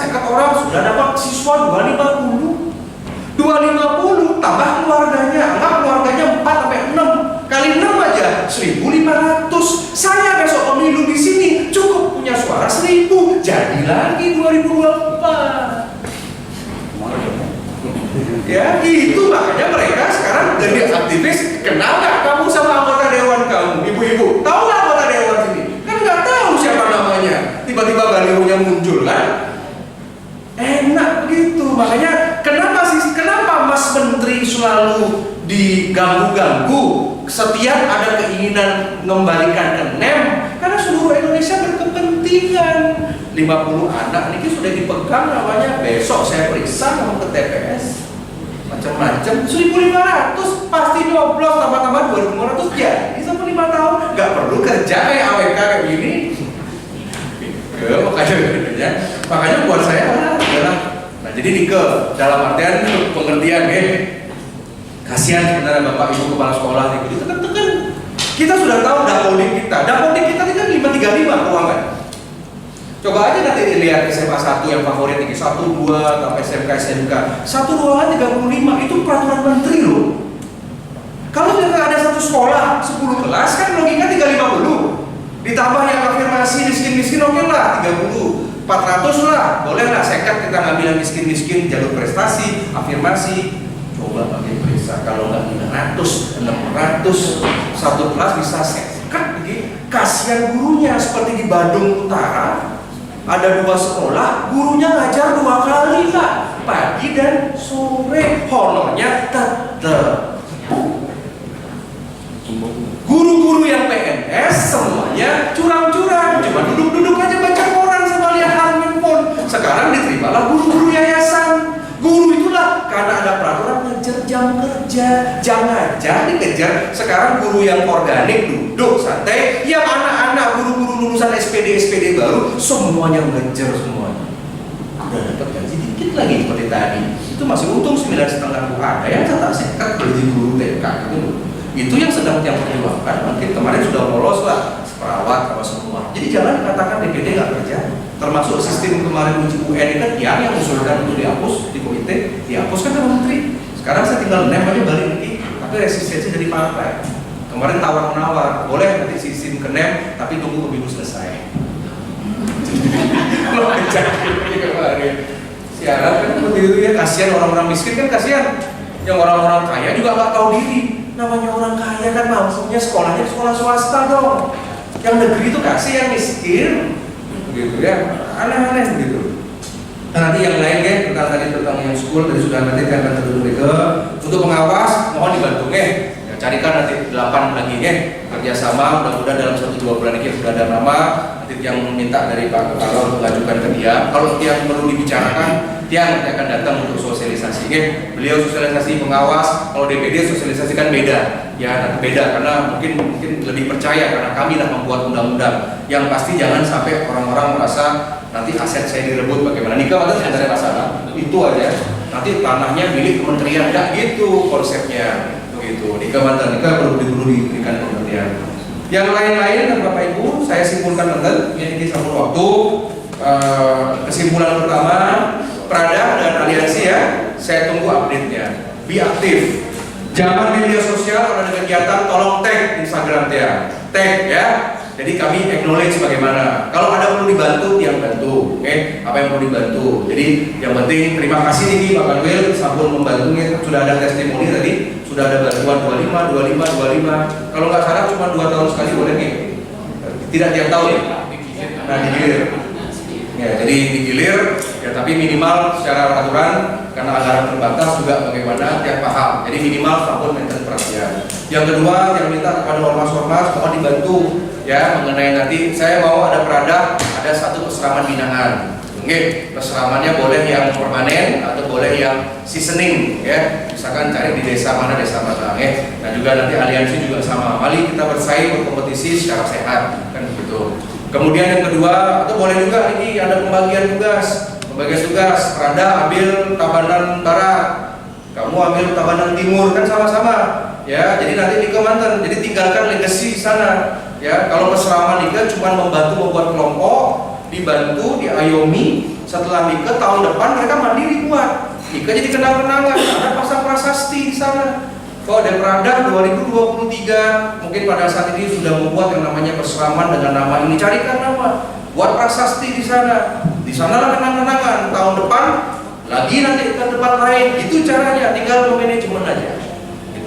sudah dapat siswa 250 tambah keluarganya. Anggap keluarganya 4 sampai 6 kali 6 aja 1.500. Saya besok pemilu di sini cukup punya suara 1.000, jadi lagi 2024. Ya itu makanya mereka sekarang jadi aktivis. Kenal nggak kamu sama anggota dewan kamu, ibu-ibu? Tahu nggak anggota dewan sini? Kan nggak tahu siapa namanya. Tiba-tiba balihonya muncul kan? Enak begitu. Makanya kenapa Mas Menteri selalu diganggu-ganggu setiap ada keinginan mengembalikan ke NEM? Karena seluruh Indonesia berkepentingan. 50 anak ini sudah dipegang namanya. Besok saya periksa sama ke TPS macam-macam. 1.500 pasti nyoblos, tambah-tambah 2.500 jadi sampai 5 tahun. Gak perlu kerja kayak AWK kayak gini. Makanya buat saya adalah nah jadi Nike dalam artian pengertian kasihan sebenarnya Bapak Ibu kepala sekolah itu tekan-tekan. Kita sudah tahu dapodik kita kan 535 ruangan. Coba aja nanti lihat SMA 1 yang favorit ini 1, 2 sampai SMK. Satu ruangan 35 itu peraturan menteri loh. Kalau ada satu sekolah 10 kelas kan logika 350. Ditambah yang afirmasi miskin-miskin oke lah 30, 400 lah, boleh lah sekat kita ngambil yang miskin-miskin jalur prestasi, afirmasi. Coba pakai periksa kalau nggak 500, 600 satu kelas bisa sekat begini. Kasihan gurunya seperti di Bandung Utara. Ada 2 sekolah, gurunya ngajar 2 kali Pak, pagi dan sore, honornya tetap. Guru-guru yang PNS semuanya curang-curang, cuma duduk-duduk aja baca koran sama lihat handphone. Sekarang diterimalah guru-guru yayasan. Guru itulah karena ada peraturan ngejar jam kerja, jangan dikejar. Sekarang guru yang organik duduk santai, yang anak-anak guru-guru lulusan SPD baru semuanya ngejar semuanya. Udah dapat gaji dikit lagi seperti tadi, itu masih untung 9,5 ada yang tak sekat gaji guru TK itu yang sedang yang perjuangkan. Mungkin kemarin sudah lolos lah perawat sama semua. Jadi jangan dikatakan DPD nggak kerja. Termasuk sistem kemarin uji UN kan yang usulkan untuk dihapus di komite, dihapus kan sama menteri. Sekarang saya tinggal nem aja balik lagi, tapi resistensi dari partai. Kemarin tawar-menawar, boleh nanti sistem ke nem, tapi tunggu pemilu selesai. Siaran kan seperti itu ya, kasihan orang-orang miskin kan kasihan. Yang orang-orang kaya juga nggak tahu diri. Namanya orang kaya kan maksudnya sekolahnya sekolah swasta dong. Yang negeri itu kasih yang miskin, begitu ya, aneh-aneh begitu. Nah, nanti yang lain ya, tentang yang school tadi sudah nanti akan tertulis ke untuk pengawas, mohon dibantu ya, carikan nanti 8 lagi ya, kerjasama, mudah-mudahan dalam 1-2 bulan ini sudah ada nama. Nanti yang minta dari Pak Kepala untuk mengajukan ke dia, kalau dia perlu dibicarakan, dia nanti akan datang untuk sosialisasi ya. Beliau sosialisasi pengawas, kalau DPD sosialisasi kan beda ya, nanti beda karena mungkin lebih percaya karena kami lah membuat undang-undang. Yang pasti jangan sampai orang-orang merasa nanti aset saya direbut bagaimana. Nikah itu tidak ada masalah, itu aja. Nanti tanahnya milik kementerian, enggak gitu konsepnya begitu. Nikah perlu diberikan kementerian. Yang lain-lain Bapak Ibu saya simpulkan nanti ini satu waktu. Kesimpulan pertama, Prada dan aliansi ya, saya tunggu update-nya. Be aktif. Jangan media sosial kalau ada kegiatan tolong tag Instagram dia. Tag ya. Jadi kami acknowledge bagaimana. Kalau ada perlu dibantu, yang bantu. Oke, apa yang perlu dibantu. Jadi yang penting terima kasih nih Pak Kanwil sampun membantunya. Sudah ada testimoni tadi, sudah ada bantuan 25. Kalau nggak salah cuma 2 tahun sekali boleh nih. Tidak tiap tahun ya. Nah, digilir. Ya, jadi digilir ya, tapi minimal secara aturan karena anggaran terbatas juga bagaimana tiap paham. Jadi minimal sampun maintain perhatian. Yang kedua, yang minta kepada ormas-ormas mohon dibantu ya mengenai nanti saya mau ada Prada, ada satu peseraman binaan. Oke, peseramannya boleh yang permanen atau boleh yang seasoning ya. Misalkan cari di desa mana ya. Nah juga nanti aliansi juga sama. Mari kita bersaing berkompetisi secara sehat kan begitu. Kemudian yang kedua, atau boleh juga ini ada pembagian tugas. Prada ambil Tabanan Barat, kamu ambil Tabanan Timur kan sama-sama. Ya, jadi nanti di Kemanten. Jadi tinggalkan legacy di sana. Ya, kalau peseraman Nika cuma membantu membuat kelompok, dibantu, diayomi. Setelah Nika tahun depan mereka mandiri buat. Nika jadi kenang-kenangan, ada pasang prasasti di sana. Kalau ada Prada 2023 mungkin pada saat ini sudah membuat yang namanya peseraman dengan nama ini, carikan nama, buat prasasti di sana. Di sanalah kenang-kenangan. Tahun depan lagi nanti ke tempat lain. Itu caranya, tinggal manajemen aja.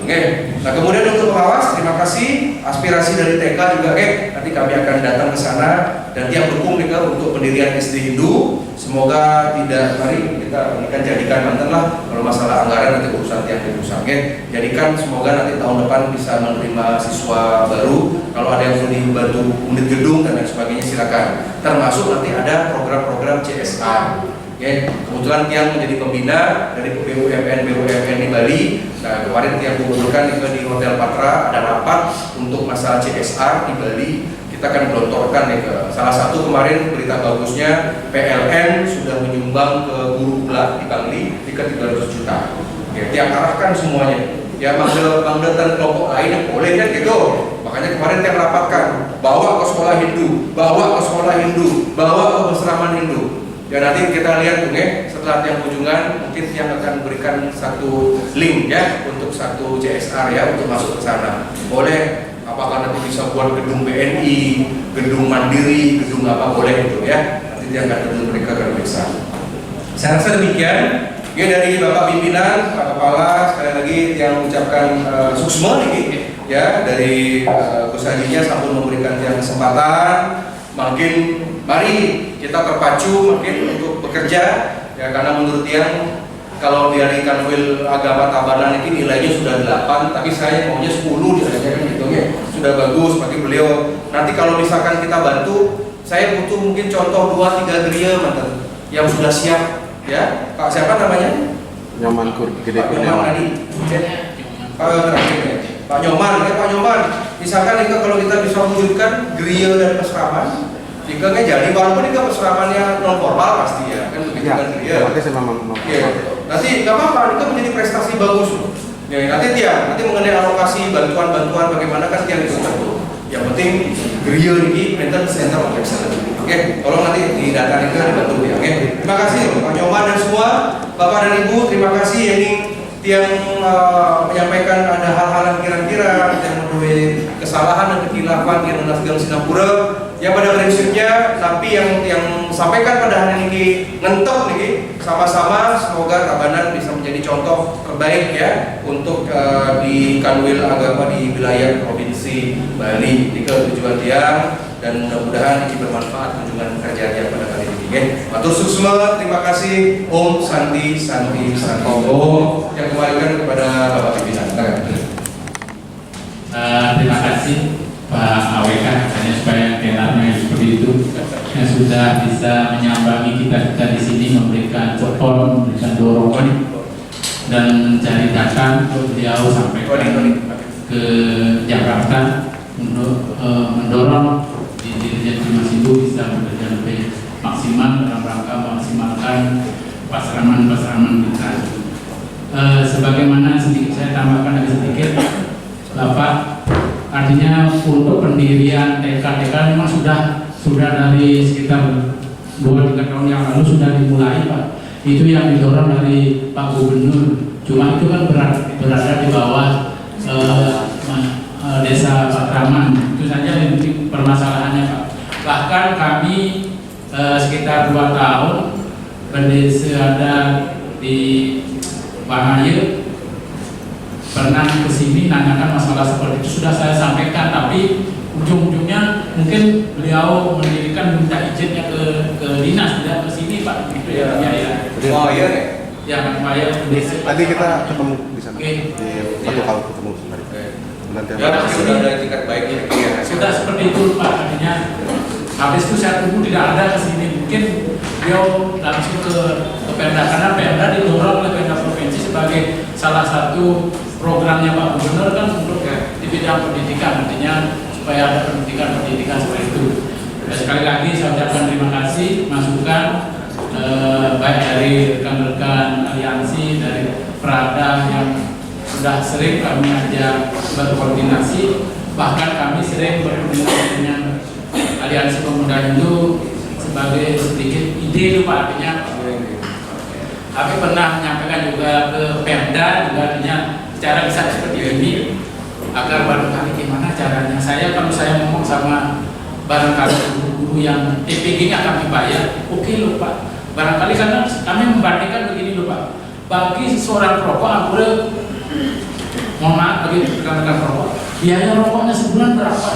Oke. Nah kemudian untuk pengawas, terima kasih aspirasi dari TK juga. Nanti kami akan datang ke sana dan tiap dukung mereka untuk pendirian SD Hindu. Semoga tidak, mari kita jadikan mantan lah kalau masalah anggaran nanti urusan tiap urusan. Jadikan semoga nanti tahun depan bisa menerima siswa baru. Kalau ada yang perlu dibantu unit gedung dan lain sebagainya silakan. Termasuk nanti ada program-program CSR. Kebetulan Tiang menjadi pembina dari BUMN di Bali. Nah, kemarin Tiang mengumpulkan di Hotel Patra ada rapat untuk masalah CSR di Bali. Kita akan gelontorkan ke salah satu kemarin berita bagusnya PLN sudah menyumbang ke guru pula di Bangli di 300 juta. Tiang arahkan semuanya. Ya manggil dan kelompok lain yang boleh kan gitu. Makanya kemarin Tiang rapatkan bawa ke sekolah Hindu, bawa ke peseraman Hindu. Ya nanti kita lihat setelah Tiang kunjungan mungkin Tiang akan berikan satu link ya untuk satu CSR ya untuk masuk ke sana. Boleh apakah nanti bisa buat gedung BNI, gedung Mandiri, gedung apa boleh itu ya. Nanti Tiang akan mereka akan periksa. Saya rasa demikian. Ya dari Bapak Pimpinan, Pak Kepala sekali lagi Tiang ucapkan suksma ini ya dari Gus Hadinya sampun memberikan Tiang kesempatan. Makin mari kita terpacu mungkin untuk bekerja ya, karena menurut yang kalau dari Kanwil Agama Tabanan ini nilainya sudah 8, tapi saya maunya 10 nilainya kan gitu ya. Sudah bagus bagi beliau. Nanti kalau misalkan kita bantu, saya butuh mungkin contoh 2-3 geria mantan yang sudah siap ya. Pak siapa namanya? Nyoman Gede Pak Nyoman tadi. Pak terakhir ya. Pak Nyoman ya, Pak Nyoman. Misalkan itu kalau kita bisa wujudkan geria dan pesraman, jika nggak jadi walaupun itu pesramannya non formal pasti ya kan begitu kan geria. Ya. Nanti nggak apa-apa, itu menjadi prestasi bagus. Ya, nanti mengenai alokasi bantuan-bantuan bagaimana kan yang itu tentu. Yang penting geria ini mental center of excellence. Oke, tolong nanti di data itu dibantu ya. Oke, terima kasih Pak Nyoman dan semua Bapak dan Ibu, terima kasih ini yang menyampaikan ada hal-hal yang kira-kira yang menuai kesalahan dan kekhilafan yang Nasdem Singapura. Ya pada prinsipnya, tapi yang sampaikan pada hari ini ngentok nih, sama-sama semoga Tabanan bisa menjadi contoh terbaik ya untuk di Kanwil Agama di wilayah Provinsi Bali di tujuan dia, dan mudah-mudahan ini bermanfaat kunjungan kerja dia pada kali ini. Ya. Matur suksma, terima kasih. Om Santi Santi Santi. Om yang kembalikan kepada Bapak Pimpinan. Terima kasih Pak AWK hanya supaya kenalnya seperti itu yang sudah bisa menyambangi kita di sini, memberikan support, memberikan dorongan dan mencari datang untuk beliau sampai ke Jakarta untuk mendorong di Dirjen Humas Ibu bisa bekerja lebih maksimal dalam rangka memaksimalkan pasraman-pasraman kita. Sebagaimana sedikit saya tambahkan lagi sedikit, Bapak, artinya untuk pendirian TK memang sudah dari sekitar 2-3 tahun yang lalu sudah dimulai Pak. Itu yang didorong dari Pak Gubernur. Cuma itu kan berada di bawah Desa Pakraman. Itu saja yang permasalahannya Pak. Bahkan kami sekitar 2 tahun ada di Bahaya pernah kesini nanyakan masalah seperti itu, sudah saya sampaikan, tapi ujung-ujungnya mungkin beliau mendirikan minta izinnya ke dinas, tidak ke sini Pak. Gitu ya. Oh iya nih. Ya, Pak. Tadi kita ketemu di sana. Oke. Di satu kali ketemu sebenarnya. Nanti Ya, sudah ada tingkat baiknya ya. Sudah seperti itu Pak, artinya habis itu saya tunggu tidak ada kesini, mungkin beliau langsung ke Pemda, karena Pemda didorong oleh Pemda Provinsi sebagai salah satu programnya Pak Gubernur kan untuk di bidang pendidikan, artinya supaya ada pendidikan seperti itu. Dan sekali lagi saya ucapkan terima kasih masukan baik dari rekan-rekan aliansi, dari Prada yang sudah sering kami ajak berkoordinasi, bahkan kami sering berkoordinasi dengan aliansi pemuda itu sebagai sedikit ide itu Pak, artinya kami pernah menyampaikan juga ke Pemda juga, artinya cara bisa seperti ini agar barangkali gimana caranya. Kalau saya ngomong sama barangkali guru-guru yang TPG-nya kami bayar, oke loh Pak, barangkali karena kami membandingkan begini loh Pak, bagi seorang perokok ampure, mohon maaf bagi rekan-rekan perokok, biaya rokoknya sebulan berapa?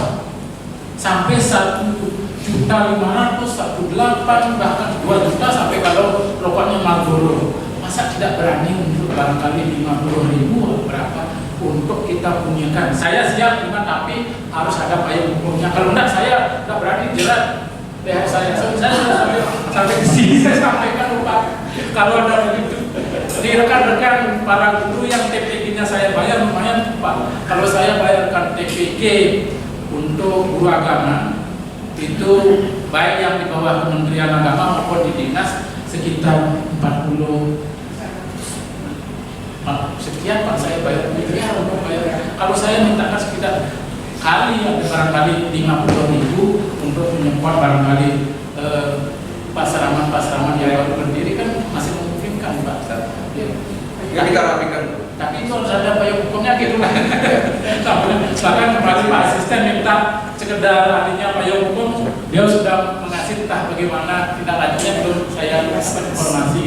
Sampai 1.500.000, 1.800.000, bahkan 2 juta, sampai kalau rokoknya Marlboro. Masa tidak berani untuk barangkali 50.000 berapa untuk kita punyakan? Saya siap dengan, tapi harus ada payung hukumnya. Kalau enggak, saya tidak berani jerat leher saya. Saya sudah sampai ke sini saya sampaikan Pak. Kalau ada begitu, di rekan-rekan para guru yang TPG-nya saya bayar lumayan Pak. Kalau saya bayarkan TPG untuk guru agama itu baik yang di bawah Kementerian Agama maupun di dinas sekitar 40 sekian Pak, saya bayar miliar untuk bayar. Kalau saya mintakan sekitar kali ada barangkali 50.000 untuk menyempot barangkali pasraman yang baru berdiri kan masih memungkinkan Pak. Ya dikarapikan. Tapi itu harus ada payung hukumnya gitu lah. Bahkan kemarin Pak Asisten minta sekedar ahlinya payung hukum, dia sudah mengasih entah bagaimana tindak lanjutnya, belum saya dapat informasi.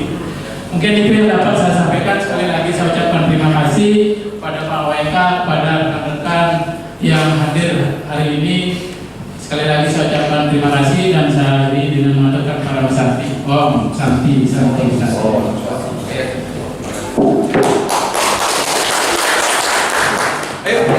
Mungkin itu yang dapat saya sampaikan. Sekali lagi saya ucapkan terima kasih pada Pak WK, pada rekan-rekan yang hadir hari ini. Sekali lagi saya ucapkan terima kasih, dan saya dengan mengaturkan para Om Santi Santi. Oh,